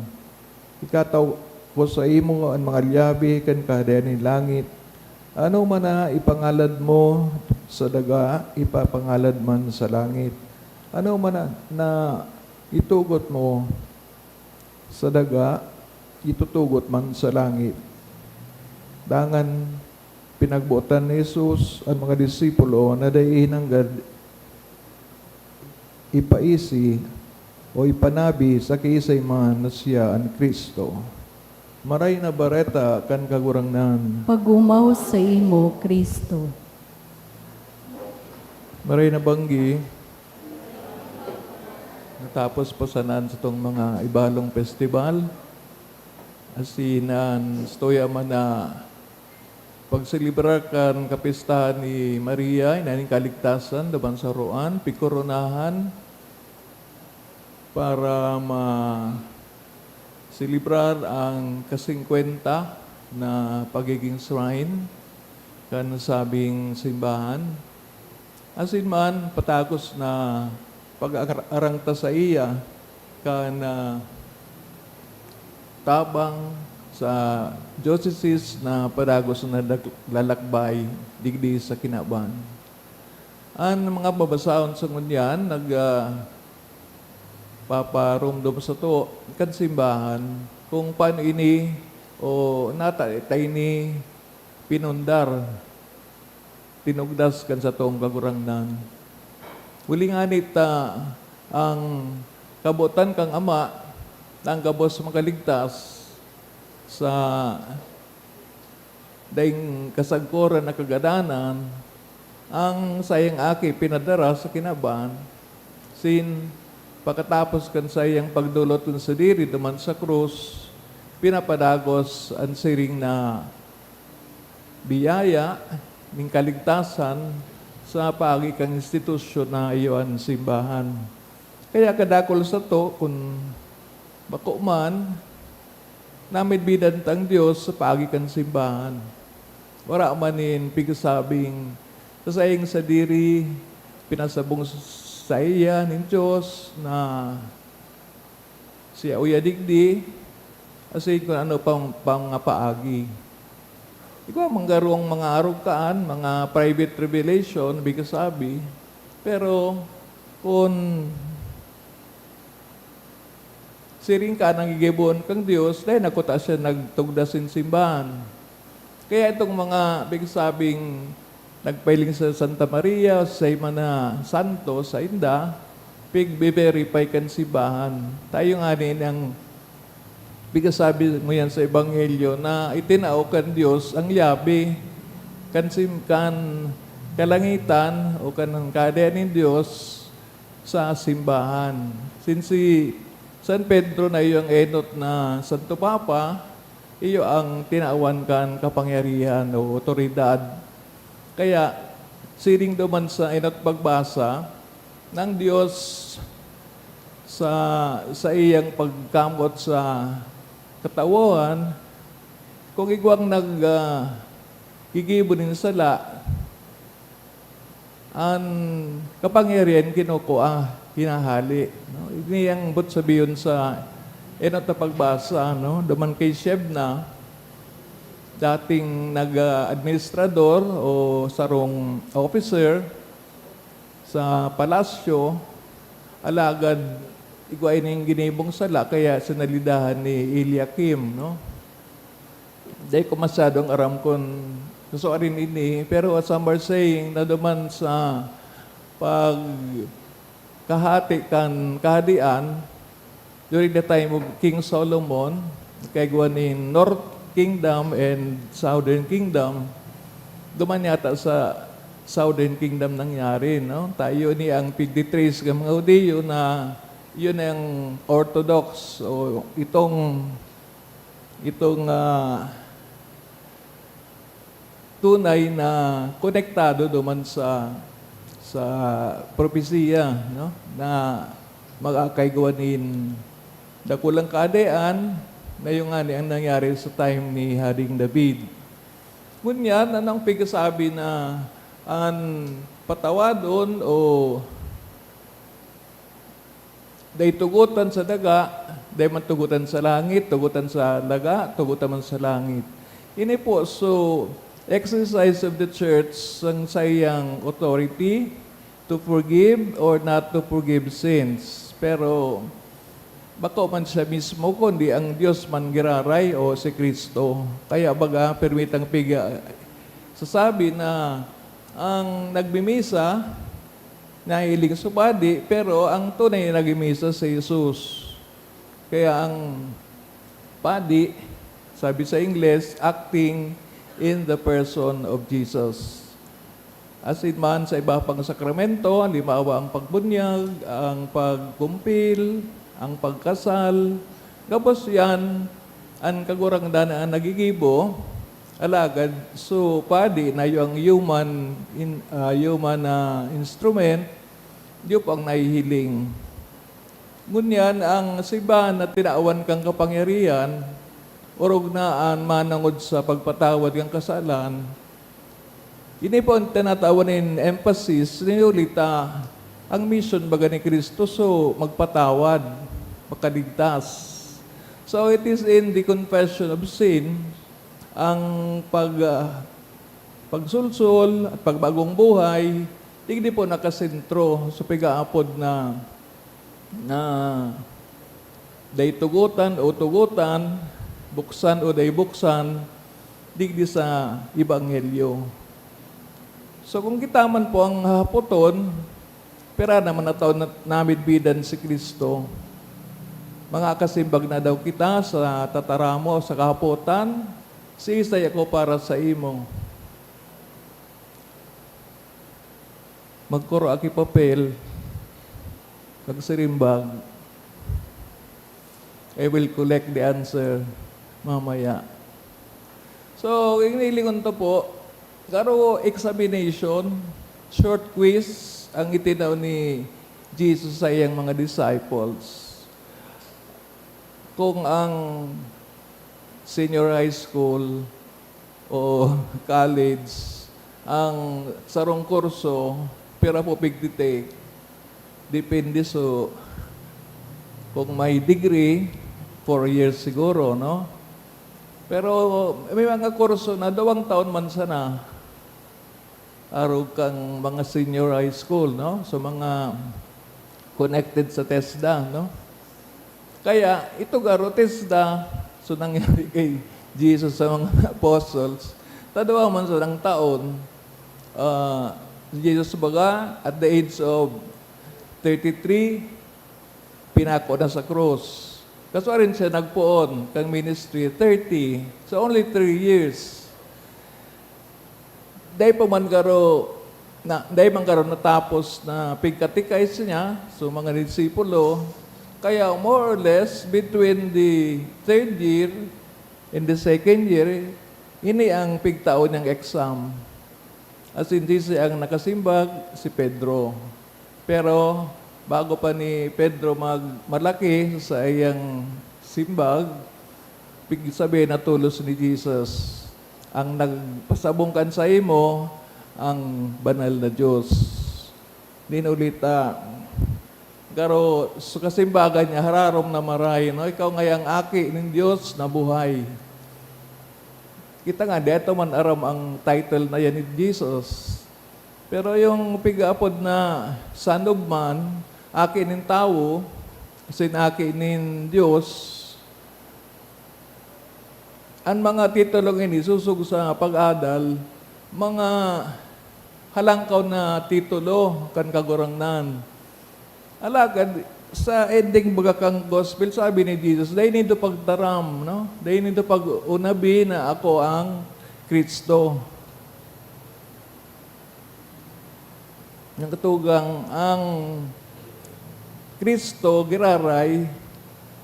Ikataw ko sa imo ang mga liyabi, kan kahadayan ng langit, ano man na ipangalad mo sa daga, ipapangalad man sa langit. Ano man na itugot mo sa daga, itutugot man sa langit. Dangan pinagbuotan ni Jesus ang mga disipulo na dahin hanggang ipaisi o ipanabi sa kiisay man na siya ang Kristo. Maray na bareta kan kagurangnan. Pagumaw sa imo, Kristo. Maray na banggi. Natapos pasanan sa itong mga ibalong festival. Asinan, stoya man na pagsilibrar kan kapistahan ni Maria, inaning kaligtasan, daban sa roan, pikoronahan, para silibrar ang ka-50 na pagiging shrine kan sabing simbahan. Asin man, patagos na pag-arangta sa iya kan tabang sa diocese na padagos na lalakbay digdi sa Kinaban. Ang mga babasaon sa ngunyan, paparumdum sa to, kan simbahan, kung paano ini o natay ni pinundar, tinugdas kan sa toong kagurangnan. Uli nga nita, ang kabutan kang ama, na ang gabos makaligtas sa daing kasagkoran na kagadanan, ang sayang aki pinadara sa Kinaban, sin pagkatapos kan sayang pagdulot sa diri duman sa krus, pinapadagos ang siring na biyaya ng kaligtasan sa paagi kang institusyon na iyon simbahan. Kaya kadakol sa to, kung bako man, namit bidantang Diyos sa paagi kang simbahan. Wala manin pigasabing sasayang sa diri, pinasabong sa iya ng Diyos na siya uyadigdi, kasi kung ano pang paagi. Ikaw manggarong mga arukaan, mga private revelation, bigasabi, pero kung siring ka nang igibon kang Diyos, dahil nakuta siya nagtugdasin simbahan. Kaya itong mga bigasabing nagpailing sa Santa Maria, sa na santo, sa inda, pig-verify kan simbahan. Tayo nga din ang bigasabi mo yan sa Ebanghelyo na itinao kan Diyos ang liyabi kan kalangitan o kan kadayan ng Diyos sa simbahan. Since San Pedro na iyong enot na Santo Papa, iyo ang tinaawan kan kapangyarihan o otoridad. Kaya, siring duman sa enot pagbasa ng Diyos sa iyang pagkamot sa katawan, kung igwang gigibunin sala, ang kapangyarihan kinukuha, hinahali. No? Iniyang but sabiyon sa enot na pagbasa, no? Duman kay Shebna, dating nag-administrador o sarong officer sa palasyo, alagad igway ning ginibong sala, kaya sinalidahan ni Eliakim, no? Dahil ko masyadong aram kon susuarin ini, pero as some are saying na duman sa pag kahati kan kahadian, during the time of King Solomon, kay in North Kingdom and Southern Kingdom, duman yata sa Southern Kingdom nangyari, no? Tayo ni ang pigditrace ng mga Hudiyo na yun ang Orthodox o itong tunay na konektado duman sa propesiya, no? Na magkakaiguanin dakulang kaadaan na yung ani ang nangyari sa time ni Haring David. Ngunyan, anong pigsasabi na ang patawadon o day tugutan sa daga, day man tugutan sa langit, tugutan sa daga, tugutan man sa langit. Ini po, so, exercise of the church ang sayang authority to forgive or not to forgive sins. Pero, bako man siya mismo, kundi ang Diyos man giraray o si Kristo. Kaya baga, permitang piga, sasabi na ang nagbimisa, nahiling subadi, pero ang tunay na nagmisa si Jesus. Kaya ang padi, sabi sa Ingles, acting in the person of Jesus. As in man sa iba pang sakramento, halimbawa ang pagbunyag, ang pagkumpil, ang pagkasal, gabos yan, ang kagurang dana ang nagigibo, alagad, so padi na yung human instrument, di po ang nahihiling. Ngunyan, ang siba na tinaawan kang kapangyarihan, urog naan manangod sa pagpatawad kang kasalan, ini po ang tinatawanin emphasis, nilulita, ang mission baga ni Kristo, so magpatawad, makaligtas. So it is in the confession of sin, ang pagsulsul at pagbagong buhay, hindi po nakasentro sa pigaapod na day tugutan o tugutan, buksan o day buksan, digdi sa Ebanghelyo. So kung kita man po ang haputon, pera naman na taon namin bidan si Kristo, mga kasimbag na daw kita sa tataramo, sa kahaputan, siisay ako para sa imo. Magkuro aki papel, kagsirimbag, I will collect the answer mamaya. So, inilingon to po, karo examination, short quiz, ang itinaw ni Jesus sa iyang mga disciples. Kung ang senior high school o college, ang sarong kurso, pera po pigtitake. Depende so, kung may degree, 4 years siguro, no? Pero may mga kurso na 2 taon man sana, araw kang mga senior high school, no? So mga connected sa TESDA, no? Kaya ito garo TESDA, so nangyari kay Jesus sa mga apostles, tadawa man sa ng taon, Jesus baga, at the age of 33, pinako na sa cross. Kaso rin siya nagpuon, kang ministry, 30. So only 3 years. Dahil pa man garo, natapos na pigkatikais niya, so mga disipulo, kaya more or less, between the 3rd year and the 2nd year, ini ang pigtaon ng exam. As hindi siya ang nakasimbag, si Pedro. Pero bago pa ni Pedro malaki sa iyang simbag, sabihin na tulos ni Jesus, ang nagpasabungkan sa imo, ang banal na Diyos. Ninulita, garo, sa kasimbagan niya, hararom na maray, no? Ikaw ngayang aki ng Diyos na buhay. Kita nga, dito man aram ang title na yan ni Jesus. Pero yung pig-apod na Son of Man, aki ng tao, sinaki ng Diyos, ang mga titulong ini susug sa pag-adal, mga halangkaw na titulo kan kagurangnan. Alagad, sa ending baga kang gospel, sabi ni Jesus, dahil nito pagtaram, no? Dahil nito pag-unabi na ako ang Kristo. Yung katugang ang Kristo, giraray,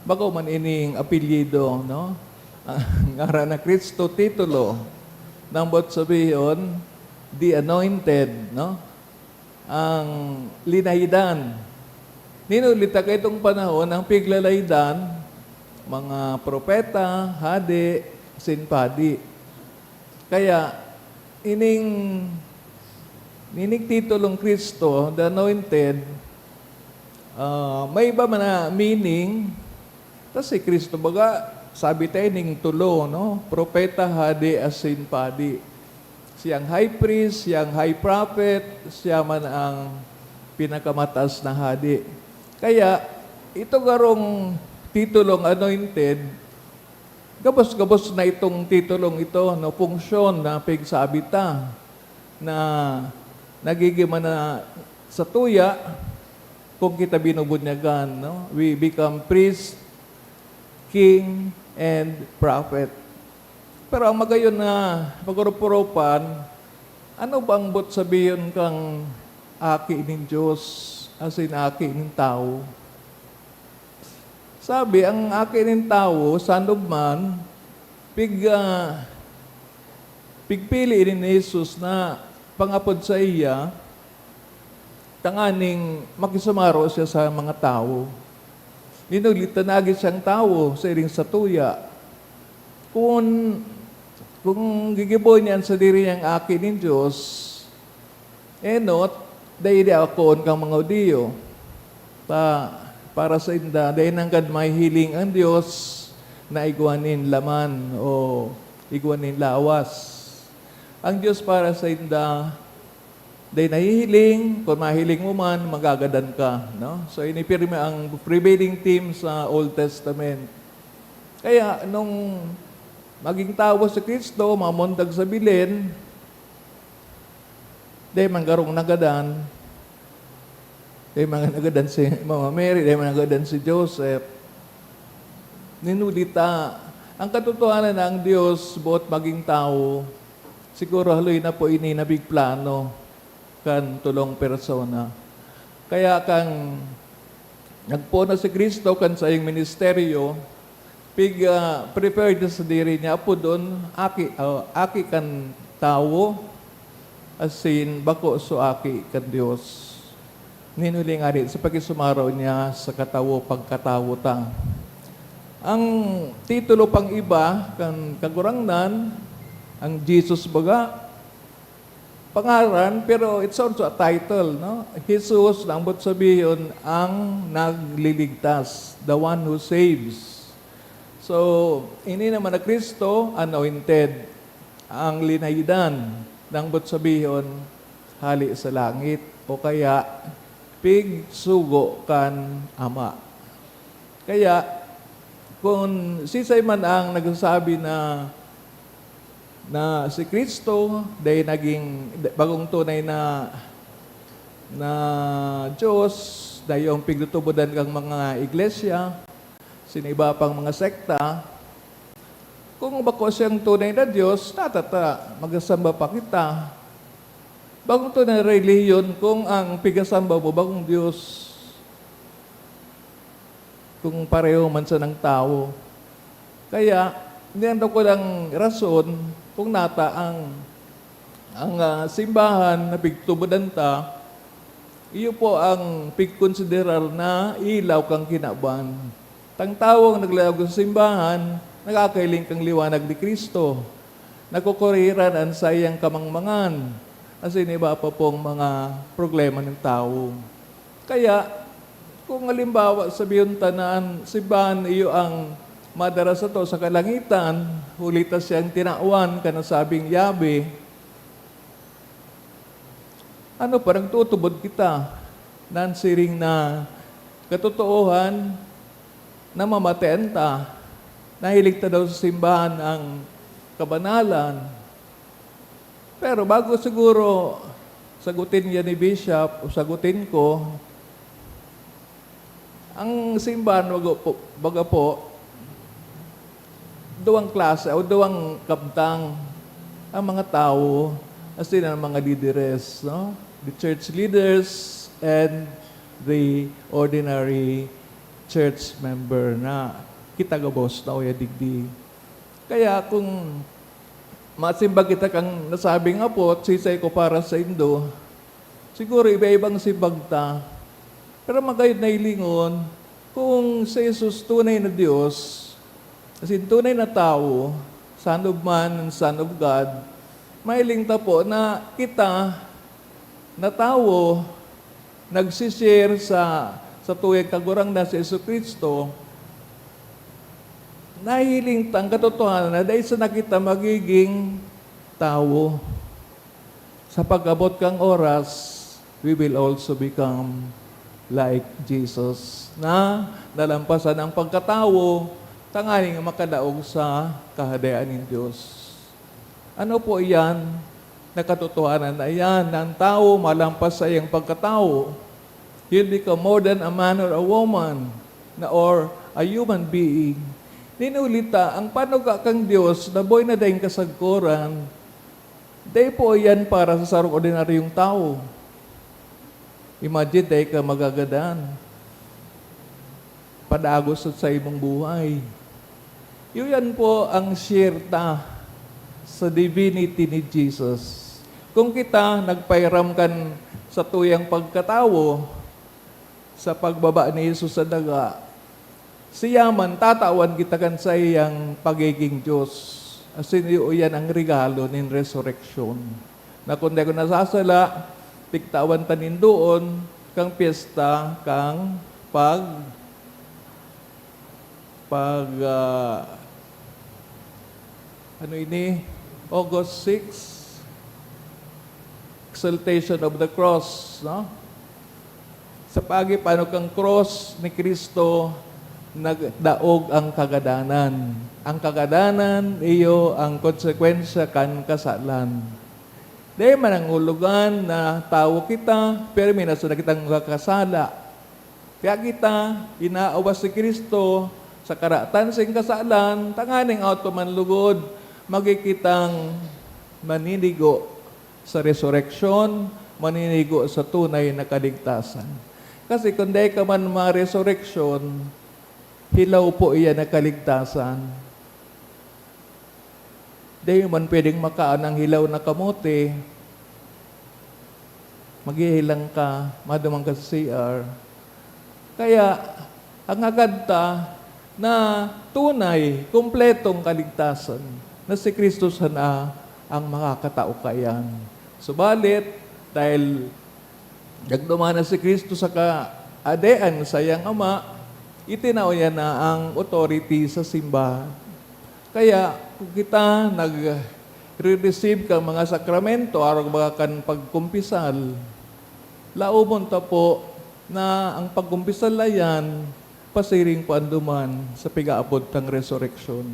bago man ining apelyido, no? Ang ngaran na Kristo, titulo. Nambot sabihin, the anointed, no? Ang linaydan. Ninulita ka itong panahon ang piglalaydan, mga propeta, hadi, sinpadi. Kaya, ining titulong Kristo, the anointed, may iba man na meaning, kasi Kristo baga, sabi tayo ning tulo, no? Propeta, hadi, asin, padi. Siyang high priest, siyang high prophet, siya man ang pinakamataas na hadi. Kaya, ito garong titulong anointed, gabos-gabos na itong titulong ito, no? Funksyon na pigsabita, na nagigiman na sa tuya, kung kita binubunyagan, no? We become priest, king, and prophet. Pero ang magayon na pagrupurupan, ano bang but sabihin kang aki ng Diyos, asin aki ng tao? Sabi, ang aki ng tao, sanubman, pigpili ni Jesus na pangapod sa iya, tanganing makisumaro siya sa mga tao. Ninulitanagin siyang tao sa iring sa tuya. Kung gigiboy niyan sa diri niyang akin ng Diyos, not, dahil ako kang mga Udiyo, para sa inda, dahil nangkad may hiling ang Diyos na igwanin laman o igwanin lawas. Ang Diyos para sa inda, dahil nahihiling, kung mahiling mo man, magagadan ka. No? So, inipirme ang prevailing theme sa Old Testament. Kaya, nung maging tao si Kristo, mamundag sa bilin, dahil manggarong nagadan, dahil mga nagadan si Mama Mary, dahil mga nagadan si Joseph, ninulita, ang katotohanan ng Diyos, buot maging tao, siguro haloy na po ini na big plano, kan tulong persona. Kaya kang nagpuna si Kristo kan sa iyong ministeryo, prepared sa diri niya, apo doon, aki kan tao, asin bako so aki kan Diyos. Ninuling ari sa pagkisumaraw niya sa katawo pagkatawo ta. Ang titulo pang iba, kan kagurangnan, ang Jesus baga, pangaran, pero it's also a title, no? Jesus, nambot sabihin, ang nagliligtas, the one who saves. So, ini naman na Kristo, anointed, ang linaydan, nambot sabihin, hali sa langit, o kaya, pigsugo kan ama. Kaya, kung sisay man ang nagsasabi na si Kristo dahil naging bagong tunay na Diyos, dahil yung pigtutubudan kang mga iglesia, siniba pang mga sekta, kung bako siyang tunay na Diyos, magasamba pa kita. Bagong tunay na reliyon, kung ang pigasamba mo, bagong Diyos, kung pareho man sa ng tao. Kaya, hindi ko lang rason kung nata ang simbahan na pigtubudan ta, iyo po ang pigkonsiderar na ilaw kang kinaban. Tang tawang naglayag sa simbahan, nakakailing kang liwanag ni Kristo. Nakukuriran ang sayang kamangmangan. Kasi iba pa pong mga problema ng tao. Kaya, kung halimbawa sabihin tanaan, simbahan iyo ang madara sa to sa kalangitan, hulitas siyang tinawan ka na sabing yabe, ano parang tutubod kita, nansiring na katotoohan na mamaten ta, nahilig ta daw sa simbahan ang kabanalan. Pero bago siguro sagutin niya ni Bishop o sagutin ko, Ang simbahan, baga po, duwang klase o duwang kabtang ang mga tao, as in ang mga leaders, no? The church leaders and the ordinary church member na kitagabos na o digdi. Kaya kung masimba kita kang nasabing apo, sisay ko para sa Indo, siguro iba-ibang simbag ta. Pero magayod na ilingon, kung sa Jesus tunay na Diyos, as in tunay na tao, Son of Man and Son of God, mailing ta po na kita na tao nagsishare sa tuyang kagurang na si Jesucristo, nahiling tang katotohanan na dahil sa nakita magiging tao. Sa pag-abot kang oras, we will also become like Jesus na nalampasan ang pagkatao, tanganing makadaog sa kahadayaan ng Diyos. Ano po iyan? Nakatotohanan na iyan, na ang tao malampas sa iyang pagkatao. He'll become more than a man or a woman, or a human being. Ninulita, ang panuga kang Diyos, na boy na dahing kasagkuran, day po iyan para sa sarong ordinaryong tao. Imagine, day ka magagadan. Padagos sa imong buhay. Yun po ang sirta sa divinity ni Jesus. Kung kita nagpairam kan sa tuyang pagkatawo, sa pagbaba ni Jesus sa daga, siyaman tatawan kita kan sa iyang pagiging Diyos. As in, yan ang regalo ng resurrection. Na kung di ko nasasala, piktawan tanin doon, kang piyesta, kang August 6, exaltation of the cross, no? Sa paano kang cross ni Kristo, nagdaog ang kagadanan. Ang kagadanan, iyo ang konsekwensya kan kasalan. Di man ang hulugan na tao kita, pero minasa na kitang kakasala. Kaya kita, inaawas si Kristo, sa karatan sing kasalan, tanganing auto manlugod, magikitang maninigo sa resurrection, maninigo sa tunay na kaligtasan. Kasi kung di ka man ma-resurrection, hilaw po iyan na kaligtasan. Di man pwedeng makaan ng hilaw na kamote, maghihilang ka, madumang ka sa CR. Kaya, ang agad na tunay, kumpletong kaligtasan na si Kristo sana ang makakatao kayan. Subalit, dahil nagdumana si Kristo sa kaadean sa iyang ama, itinaw niya na ang authority sa simbahan. Kaya, kung kita nag-receive kang mga sakramento, araw mga kan pagkumpisal, laumon ta po na ang pagkumpisal na yan, pasiring panduman sa pigaabot ng resurrection.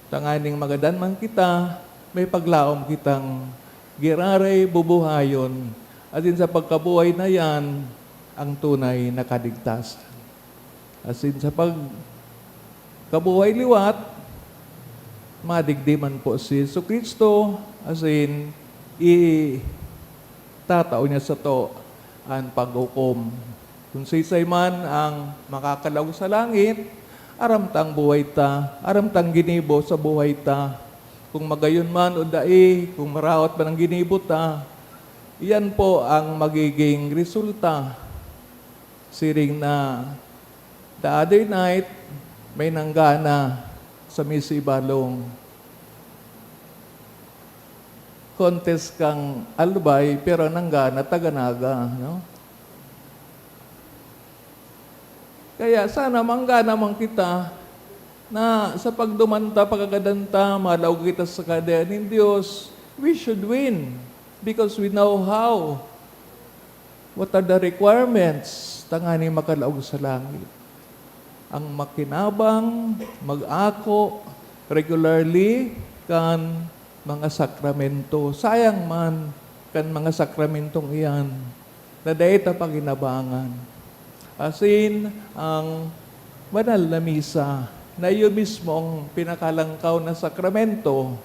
Tanganing magadan man kita, may paglaom kitang giraray bubuhayon, at din sa pagkabuhay na yan, ang tunay na kaligtasan. As in sa pagkabuhay liwat, madigdiman po si Jesucristo, as in, itatao niya sa to ang paghukom. Kung sisay man ang makakalaw sa langit, aramtang buhay ta, aramtang ginibo sa buhay ta. Kung magayon man o dai, kung marawat man ang ginibo ta, iyan po ang magiging resulta. Siring na the other night, may nanggana sa Misi Balong. Contest kang albay, pero nanggana taganaga, no? Kaya sana mangga naman kita na sa pagdumanta, pagkagadanta, malaw kita sa kadya ng Diyos, we should win because we know how. What are the requirements? Tangani makalaog sa langit. Ang makinabang, mag-ako, regularly, kan mga sakramento. Sayang man kan mga sakramentong iyan na dahil ta paginabangan. asin ang banal na misa na iyo mismo ang pinakalangkaw na sakramento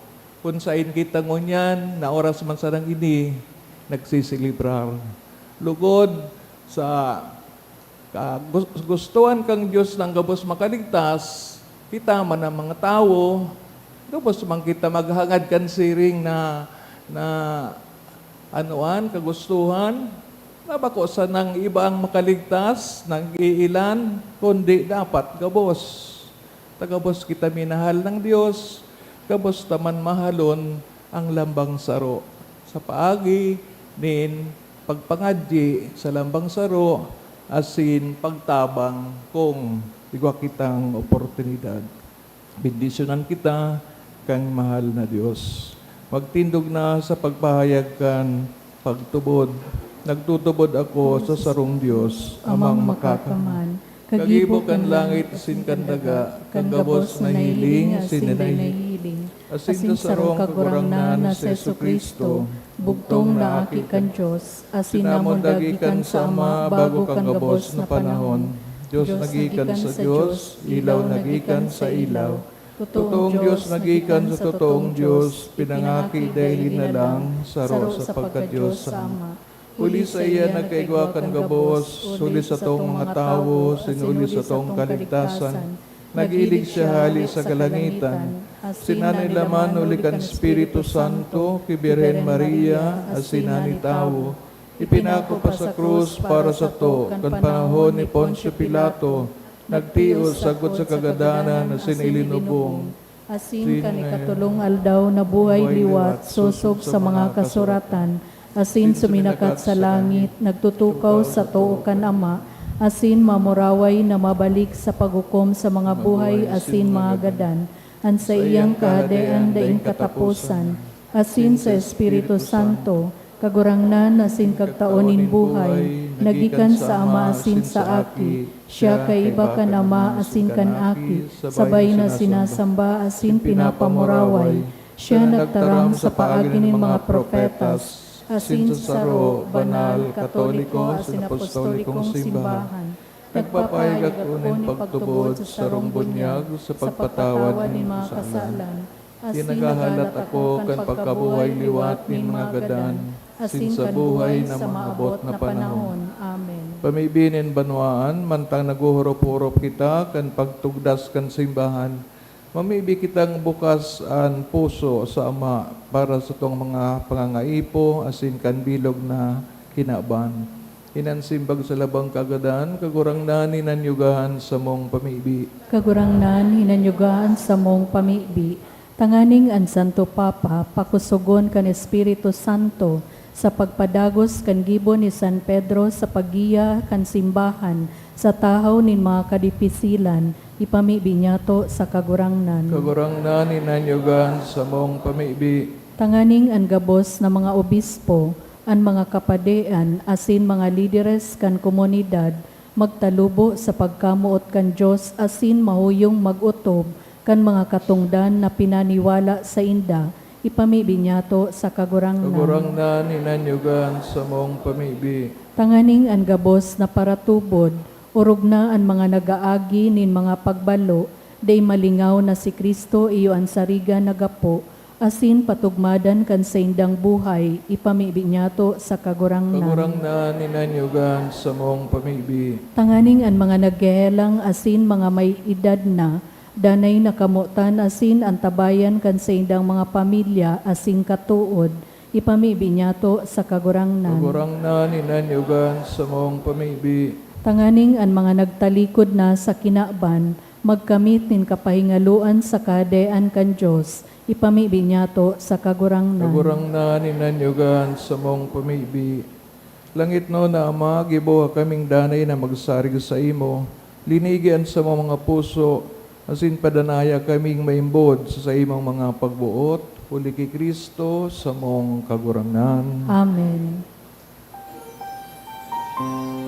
kung saan kita ngunyan na oras man sa nang ini nagsisilibrar. Lugod sa gustuhan kang Diyos ng gabos makaligtas, kita man ang mga tao, gabos man kita maghangad kan siring na anuan, kagustuhan, nabako sa nang iba ang makaligtas, nang iilan, kundi dapat gabos. Tagabos kita minahal ng Diyos, gabos taman mahalon ang lambang saro. Sa paagi, nin pagpangadyi sa lambang saro, asin pagtabang kung igwa kitang oportunidad. Bendisyonan kita kang mahal na Diyos. Magtindog na sa pagpahayag kan pagtubod. Nagtutubod ako sa sarong Diyos, amang makakaman. Kagibo kan langit, sin kan daga, kang gabos na hiling, sinanay hiling. Asin sa sarong kagurangnan na sa Jesucristo, bugtong na aki kan Diyos, asin namon dagikan sa Ama, bago kang gabos na panahon. Diyos nagikan sa Diyos, ilaw nagikan sa ilaw. Totoong Diyos nagikan sa totoong Diyos, pinangaki dahil na lang, saro sa pagka-Diyos sa Ama. Uli sa iya nagkaigwa kan gabos, suli sa tong mga tao, sinuli sa tong kaligtasan. Nag-ilig siya hali sa kalangitan. Sinani laman uli kan Espiritu Santo, kay Birhen Maria, asinani tao. Ipinako pa sa krus para sa to, kan panahon ni Poncio Pilato, nagtios sagot sa kagadanan na sinilinubong. Asin ka ni katulong aldaw na buhay liwat, susog sa mga kasuratan, asin suminakat sa langit, nagtutukaw sa tuo kan Ama, asin mamuraway na mabalik sa paghukom sa mga buhay, asin mga gadan, an sa iyang kahadean daing katapusan, asin sa Espiritu Santo, kagurangnan asin kagtaonin buhay, nagikan sa Ama asin sa aki, siya kaiba kan Ama asin kan aki, sabay na sinasamba asin pinapamuraway, siya nagtarang sa paagi ng mga propetas, asin sa saro, banal, katoliko, asin apostolikong simbahan. Nagpapayag ako ng pagtubod sa sarong bunyag sa pagpatawad ng mga kasalan. Tinagahalat ako kan pagkabuhay liwat ng mga gadan, asin sa buhay na maabot na panahon. Amen. Pamibinin banwaan, mantang naguhurop-hurop kita, kan pagtugdas kan simbahan, mamibi kitang bukas ang puso sa Ama para sa tong mga pangangaipo, asin kan bilog na kinaban. Inansimbag sa labang kagadan, kagurangnan hinanyugahan sa mong pamibi. Kagurangnan hinanyugaan sa mong pamibi, tanganing an Santo Papa, pakusugon kan Espiritu Santo, sa pagpadagos kan gibo ni San Pedro sa paggiya kan simbahan, sa tahaw nin mga kadipisilan, ipamibi niya to sa kagurangnan. Kagurangnan hinanyugahan sa mong pamibi. Tanganing ang gabos na mga obispo, ang mga kapadean, asin mga lideres kan komunidad, magtalubo sa pagkamuot kan Diyos, asin mahuyong magutob kan mga katungdan na pinaniwala sa inda, ipamibi niya to sa kagurangnan. Kagurangnan hinanyugahan sa mong pamibi. Tanganing ang gabos na paratubod, urog na ang mga nagaagi nin mga pagbalo, day malingaw na si Kristo iyo ang sariga nagapo, asin patugmadan kan sa indang buhay, ipamibi niya to sa kagurangnan. Kagurangnan hinanyugahan sa mong pamibi. Tanganing ang mga naggehelang asin mga may edad na, danay nakamutan asin ang tabayan kan sa indang mga pamilya asin katuod, ipamibi niya to sa kagurangnan. Kagurangnan hinanyugahan sa mong pamibi. Tanganing ang mga nagtalikod na sa kinaban, magkamit nin kapahingaluan sa kahadean kan Diyos, ipamibi niya to sa kagurangnan. Kagurangnan hinanyugahan sa mong pamibi. Langit no na Ama, gibuha kaming danay na magsarig sa imo, linigian sa mga puso, asin padanaya kaming maimbod sa imong mga pagbuot, uli kay Kristo sa mong kagurangnan. Amen. Amen.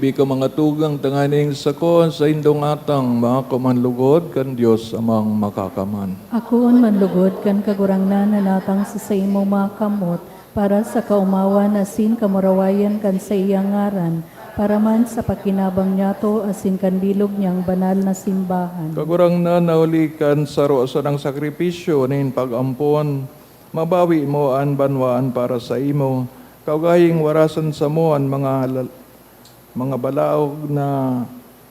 Ibi ka mga tugang tanganing sako sa indong atang mga kumanlugod kan Diyos amang makakaman. Akoon manlugod kan kagurangnan na natang sa imo mga kamot, para sa kaumawan asin kamurawayan kan sa iyang ngaran, para man sa pakinabang niyato asin kan bilog niyang banal na simbahan. Kagurang na naulikan sa rosa ng sakripisyo nin pag-ampon, mabawi mo an banwaan para sa imo, kaugaying warasan sa mo an mga balaog na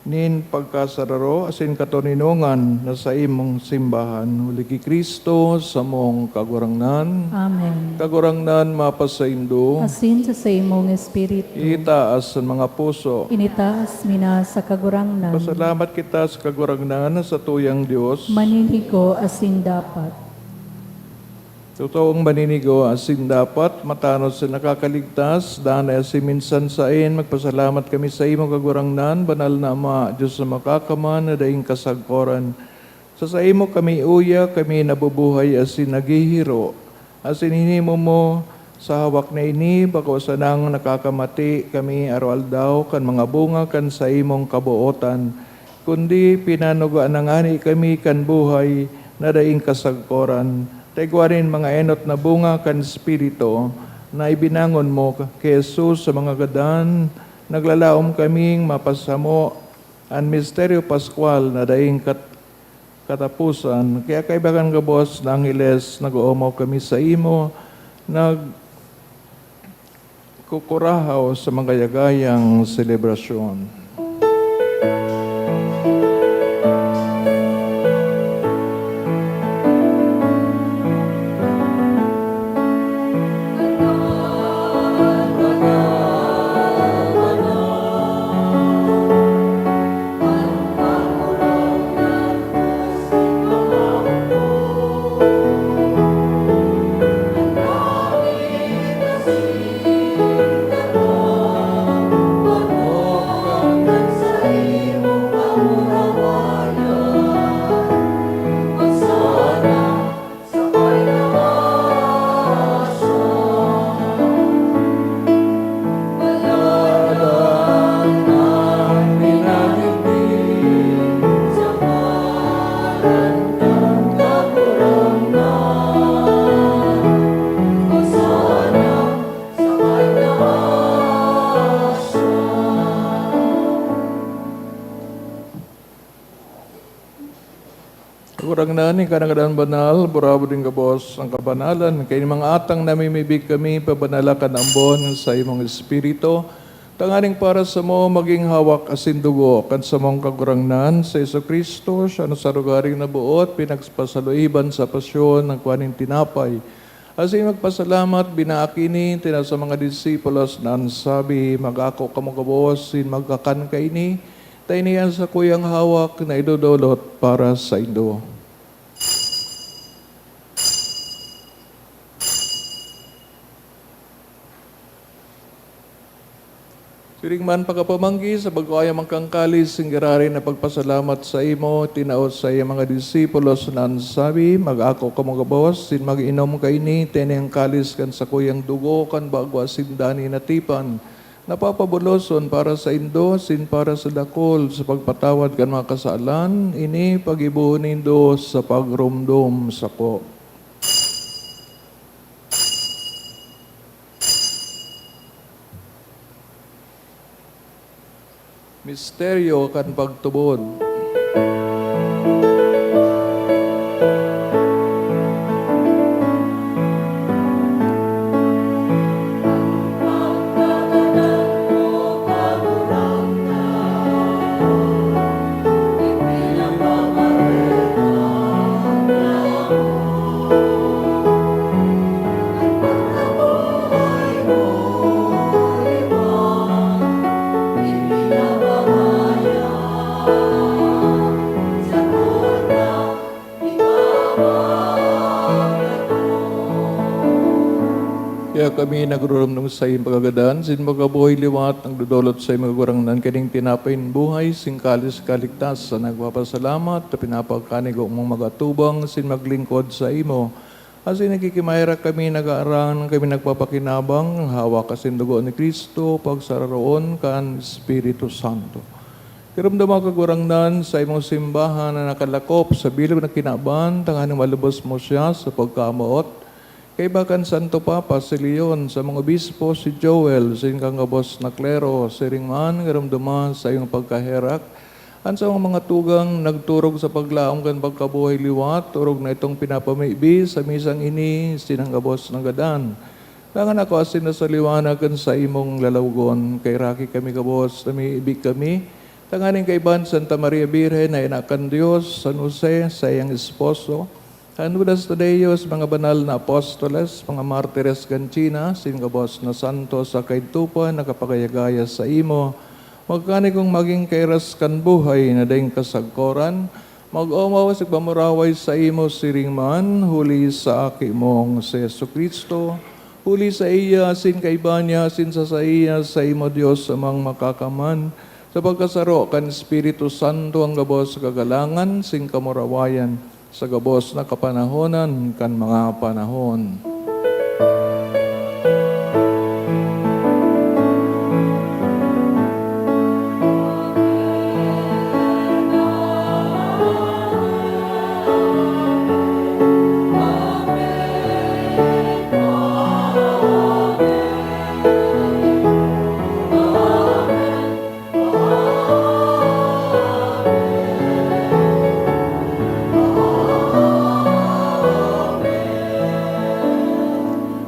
nin pagkasararo asin katoninungan na sa imong simbahan. Huli ki Kristo sa mong kagurangnan, Amen. kagurangnan mapasaindo, Asin sa imong espiritu, itaas ang mga puso. initaas mina sa kagurangnan, Pasalamat kita sa kagurangnan sa tuyang Diyos. maninigo asin dapat. Totoong maninigo asin dapat matanod sa nakakaligtas, daan ay minsan sa magpasalamat kami sa imo kagurangnan, banal na Ama, Diyos na makakaman, na daing kasagkoran. Sa imo kami uya, kami nabubuhay asin nagihiro, asin hinimo mo sa hawak na ini, bako sa nang nakakamati kami araw-aldaw, kan mga bunga kan sa imong kabuotan, kundi pinanugaan ng ani kami kan buhay, na daing kasagkoran. Taigwarin mga enot na bunga kan Espiritu na ibinangon mo kay Jesus sa mga gadan, naglalaom kaming mapasamo ang misteryo Pascual na daing katapusan. Kaya kaibagan ka boss na Angeles, nag-uumaw kami sa imo, nagkukurahaw sa mga yagayang selebrasyon. Kurang na ni kanang banal, burabo din ka boss ang kabanalan. Kaya mga atang namimibig kami, pabanalakan ang bon sa imong espiritu. Tanganing para sa mo maging hawak asin dugo, kan sa mong kagurangnan sa Iso Kristo, siya na sa lugaring nabuot, pinagpasaluiban sa pasyon ng kuhaning tinapay. Asin magpasalamat, binaakini, tina sa mga disipulos na sabi, mag-ako ka mga boss, sin magkakan ka ini, tayo niyan sa kuyang hawak na idudulot para sa indo. Siring man pagkapamanggi sa bagkaya mangkangkalis, singgirari na pagpasalamat sa imo, tinaot sa iyang mga disipulos na sabi, mag-ako ka mga boss, sin mag-inom ka ini, tinayang kalis kan sa kuyang dugo, kan bagwa sindani na tipan, napapabuloson para sa indo, sin para sa dakol, sa pagpatawad kan mga kasalan, ini pag-ibuhon indo sa pagrumdum sa ko. Misteryo kan pagtubod. Kaya kami nagrurumdum sa iyong pagagadan, sin magabuhay liwat ang dudulot sa iyong magurangnan, kaning tinapain buhay, sin kalis kaligtas, sa nagpapasalamat, na pinapagkanigo mong magatubang, sin maglingkod sa imo. Asin nakikimayra kami nag-aarangan kami nagpapakinabang, hawak kasin dugo ni Kristo, pagsararoon kan Espiritu Santo. Kiramdama kagurangnan sa imong simbahan na nakalakop sa bilog na kinaban, tanganing malubos mo siya sa pagkamaot. Kay bakan Santo Papa si Leon, sa mga obispo si Joel, sa inyong kabos na klero, si Ringman, kiramdama sa iyong pagkaherak. Ang sa mga tugang nagturog sa paglaong kan pagkabuhay liwat, turog na itong pinapamibi sa misang ini, sinanggabos ng gadan. Langan ako asin na sa liwanag kan sa imong lalawgon, kay raki kami kabos, namiibig kami, tanganing kay Ban Santa Maria Birhen na inakan Diyos, San Jose, sa iyang esposo, Anudas Tadeos, mga banal na apostoles, mga martires kanchina, singgabos na santo sa kaitupan, nakapagayagaya sa imo, magkani kong maging kairas kan buhay na daing kasagkoran, mag-umaw sa pamuraway sa imo siringman, huli sa aki mong si Yesu Kristo, huli sa iya, sin kaibanya, sin sa iya, sa imo Diyos amang makakaman, sa pagkasaro kan Espiritu Santo ang gabos sa kagalangan, sin kamurawayan, sa gabos na kapanahonan kan mga panahon.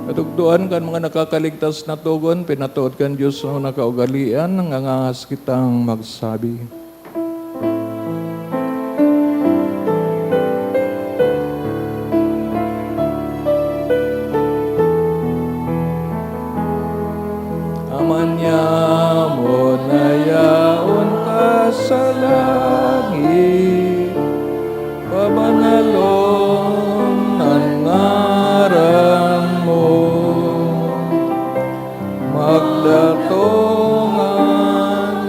Katugduan kan mga nakakaligtas na tugon, pinatuod kan Diyos no nakaugalian, nangangas kitang magsabi. Amanya mo na yaon ka sa langit, pabanalon ang ngaran mo, magdatongan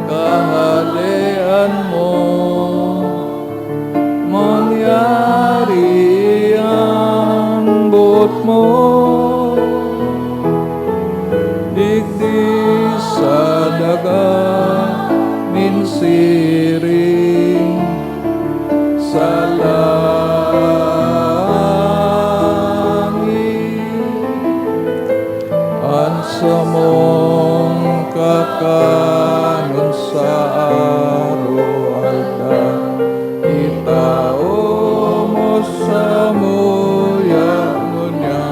kahalian mo, mangyari ang buot mo, digdi sa daga minsiring sa sa mong kakanon sa araw-alda, itao mo sa muya ngunya,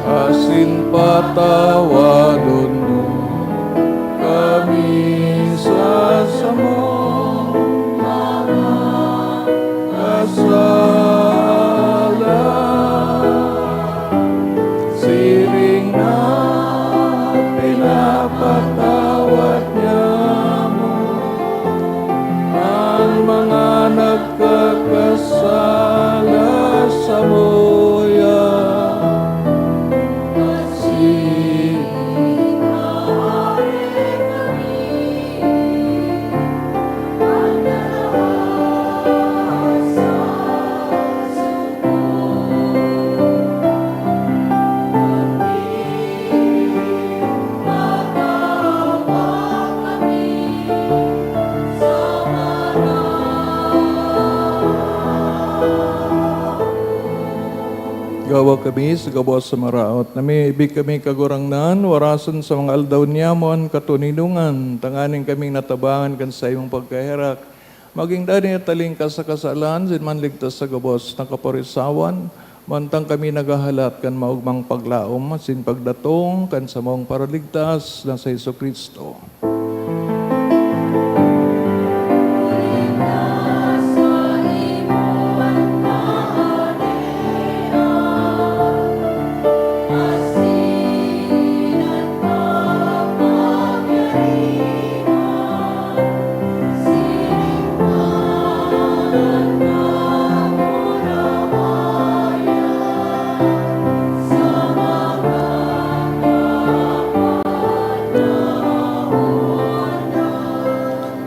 asin patawadon mo kami sa samong mga kasalanan. Siring na pinapatawad niya mo ang mga nagkakasala sa muya. Siring na kami ang dalawa sa gawa kami sa gabos sa maraot. Namiibig kami kagurangnan, warasan sa mga aldaw niyamon, katuninungan, tanganing kaming natabangan kan sa imong pagkaherak. Maging dani at taling ka sa kasalan, sinman ligtas sa gabos na kaporisawan, mantang kami nagahalat kan maugmang paglaom, sin pagdatong kan sa mong paraligtas na sa Hesus Kristo.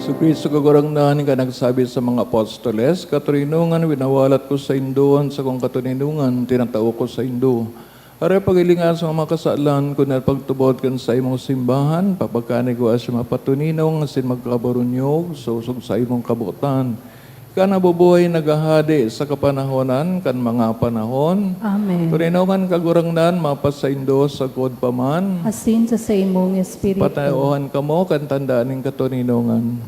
So Kristo kagurangnan ka nagsabi sa mga apostoles, katurinungan winawalat ko sa Indoan sa kong katuninungan, tinatao ko sa Indo. Are pagilingan sa mga kasalan, kung pagtubod kan sa imong simbahan, papagkani ko as mapatuninong, asin magkabarunyog, susog sa imong kabutan. Ka nabubuhay nagahadi sa kapanahonan, kan mga panahon. Amen. Turinungan kagurangnan, mapas sa Indo, sa kod paman. Asin sa imong espiritu. Patayohan ka mo, kan tandaan ng katuninungan.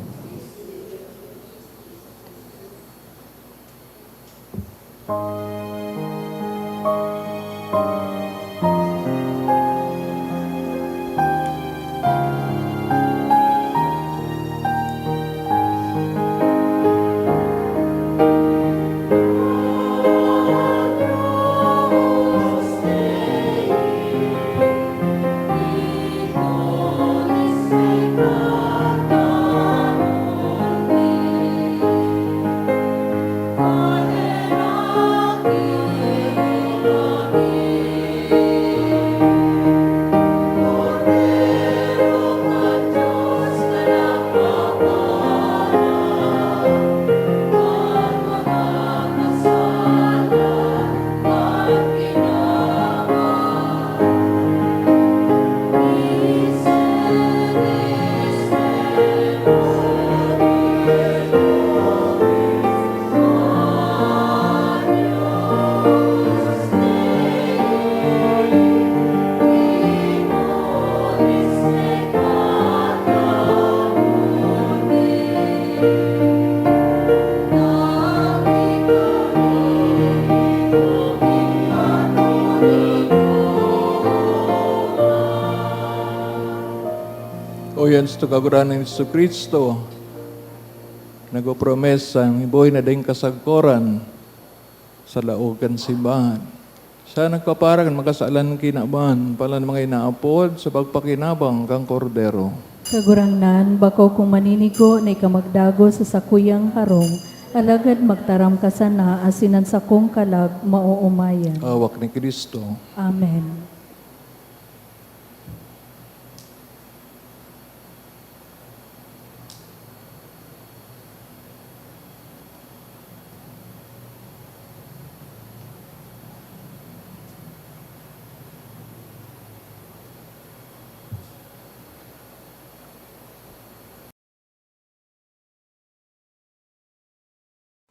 O yan sa kaguran ng Isu Kristo, nag-promesa ang iboy na dahing kasagkoran sa laogan simbahan. Siya nagpaparang makasalan kinaban, pala mga inaapod sa pagpakinabang kang kordero. Kagurangnan, bako kung maninigo na ikamagdago sa sakuyang harong, alagad magtaram ka sana, asinan sa kong kalag, mauumayan. Awak ni Kristo. Amen.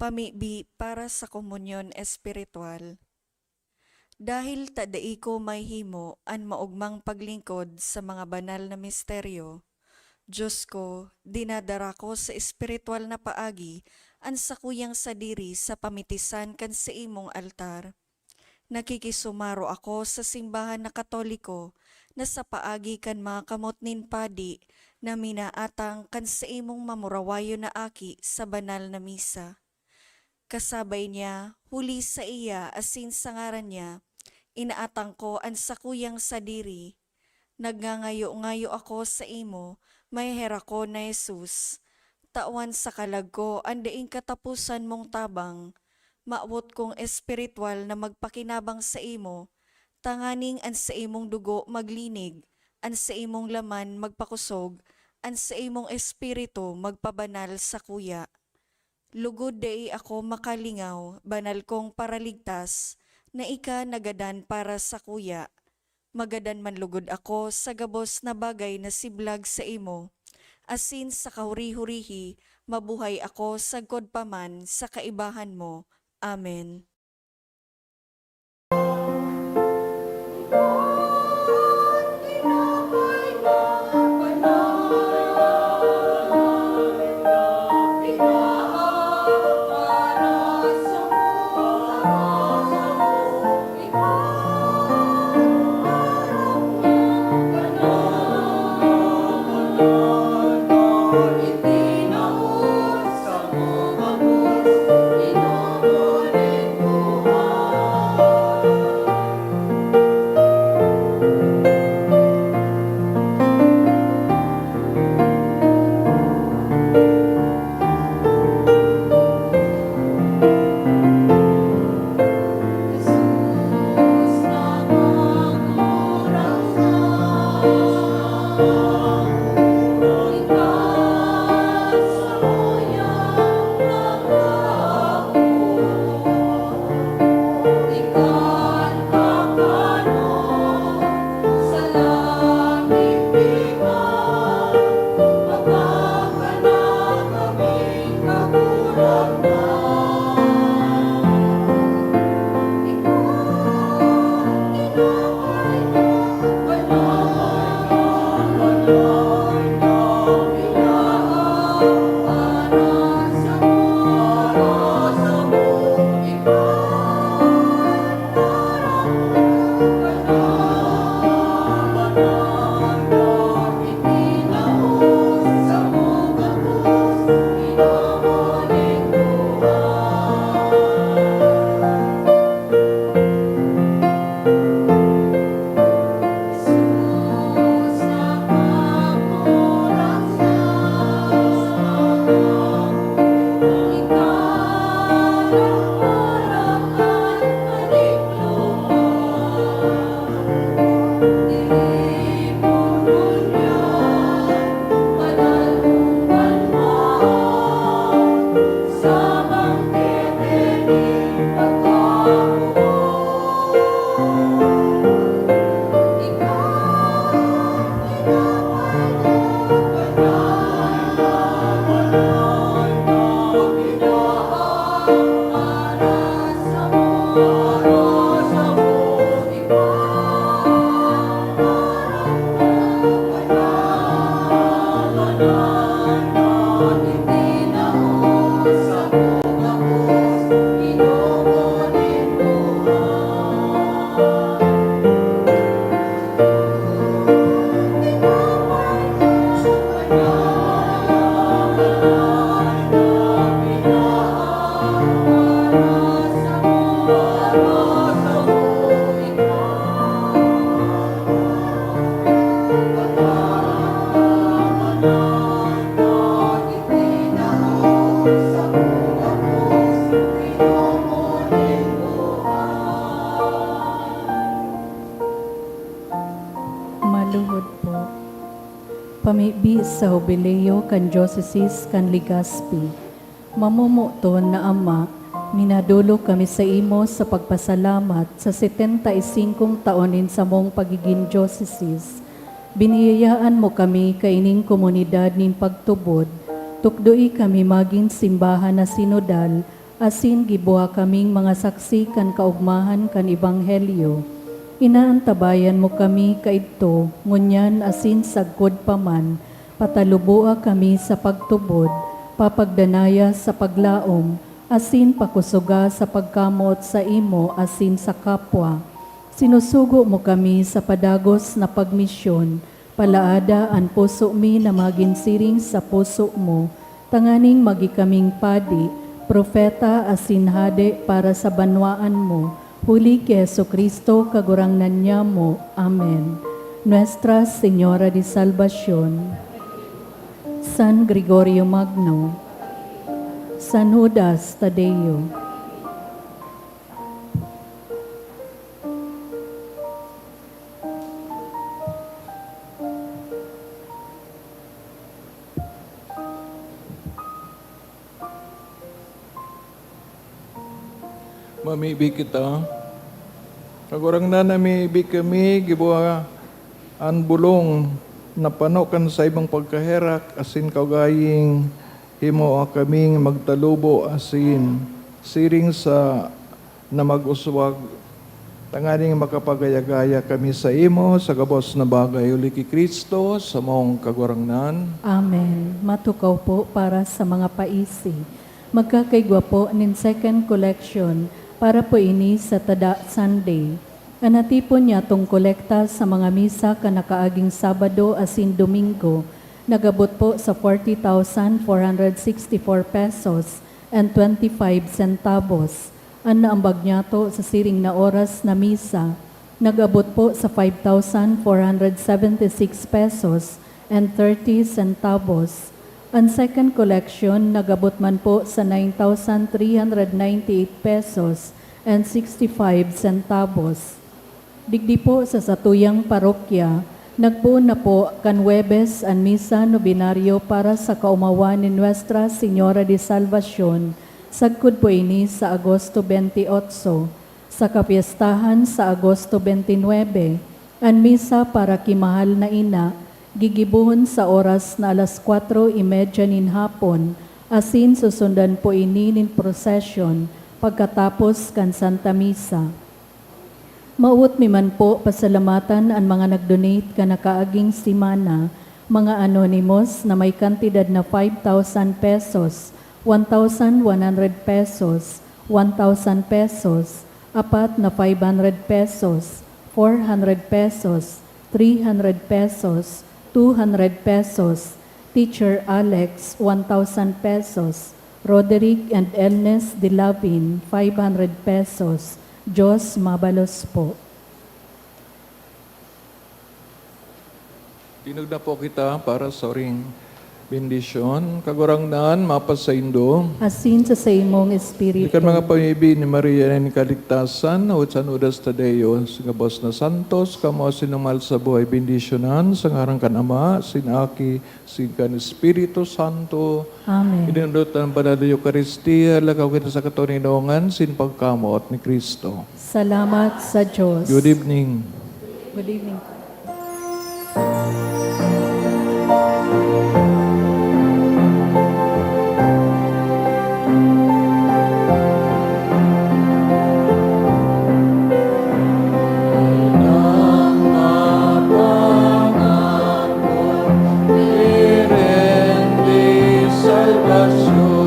Pamibi para sa komunyon espiritual. Dahil tadai ko may himo an maugmang paglingkod sa mga banal na misteryo, Diyos ko, dinadara ko sa espiritual na paagi an sakuyang sadiri sa pamitisan kan sa imong altar. Nakikisumaro ako sa simbahan na Katoliko na sa paagi kan mga kamot nin padi na minaatang kan sa imong mamurawayo na aki sa banal na misa. Kasabay niya, huli sa iya asin sa ngaran niya, inaatang ko ang sakuyang sadiri. Nagngangayo-ngayo ako sa imo, may hera ko na Jesus. Tawan sa kalag ko, ang daing katapusan mong tabang. Maawot kong espiritual na magpakinabang sa imo, tanganing ang sa imong dugo maglinig, ang sa imong laman magpakusog, ang sa imong espiritu magpabanal sa kuya. Lugod dai ako makalingaw, banal kong paraligtas, na ika nagadan para sa kuya. Magadan man lugod ako sa gabos na bagay na siblag sa imo. Asin sa kahuri-hurihi, mabuhay ako sa godpaman sa kaibahan mo. Amen. sa Jubileo kan Diocese kan Legazpi. Mamumuton na Ama, minadulo kami sa imo sa pagpasalamat sa 75 taonin sa mong pagiging diocese. Biniyayaan mo kami kaining komunidad nin pagtubod, tukdoi kami maging simbahan na sinodal, asin gibuha kaming mga saksi kan kaugmahan kan ebanghelyo. Inaantabayan mo kami kaidto, ngunyan asin sagkod paman, patalubua kami sa pagtubod, papagdanaya sa paglaom, asin pakusuga sa pagkamot sa imo asin sa kapwa. Sinusugo mo kami sa padagos na pagmisyon, palaada ang puso mi na maginsiring sa puso mo, tanganing magi kaming padi, propeta asin hade para sa banwaan mo, huli kay Jesucristo kagurangnan niya mo. Amen. Nuestra Señora de Salvación, San Gregorio Magno, San Judas Tadeo, Mamibig kita. Kagurang na namibig kami, gibuha ang bulong na panokan sa ibang pagkaherak, asin kagaying himo kaming magtalubo asin siring sa na mag-uswag, tanganing makapagayagaya kami sa imo, sa gabos na bagay uli ki Kristo, sa mong kagurangnan. Amen. Matukaw po para sa mga paisi. Magkakaigwa po nin second collection para po ini sa Tada Sunday. Anatipon niya tong kolekta sa mga misa kanakaaging Sabado asin Domingo. Nagabot po sa 40,464 pesos and 25 centavos. Ang naambag niya to sa siring na oras na misa. Nagabot po sa 5,476 pesos and 30 centavos. Ang second collection, nagabot man po sa 9,398 pesos and 65 centavos. Digdi po sa satuyang parokya, nagpuon na po kan Huwebes ang misa nobinaryo para sa kaumawan ni Nuestra Señora de Salvación, sagkod po ini sa Agosto 28, sa kapiestahan sa Agosto 29, ang misa para kimahal na ina, gigibuhon sa oras na alas 4:30 nin hapon, asin susundan po ini nin prosesyon pagkatapos kan Santa Misa. Maut mi man po pasalamatan ang mga nagdonate kanakaaging simana, mga anonymous na may kantidad na 5,000 pesos, 1,100 pesos, 1,000 pesos, apat na 500 pesos, 400 pesos, 300 pesos, 200 pesos, Teacher Alex, 1,000 pesos, Roderick and Ernest Dilavin, 500 pesos. Diyos mabalos po. Tinug na po kita para sa ring bendisyon. Kagurangnan, mapasaindo. Asin sa imong espiritu. Ikan mga pamibi ni Maria ni Kaligtasan, o San Judas Tadeo, singabos na santos, kamo sinumal sa buhay bendisyonan, sa ngarang kan Ama, sinaki, sinkan Espiritu Santo. Amen. Inundot ang banal na Eucharistia, lagaw kita sa katuninongan, sin pagkamot ni Kristo. Salamat sa Diyos. Good evening. Good evening. Salvación.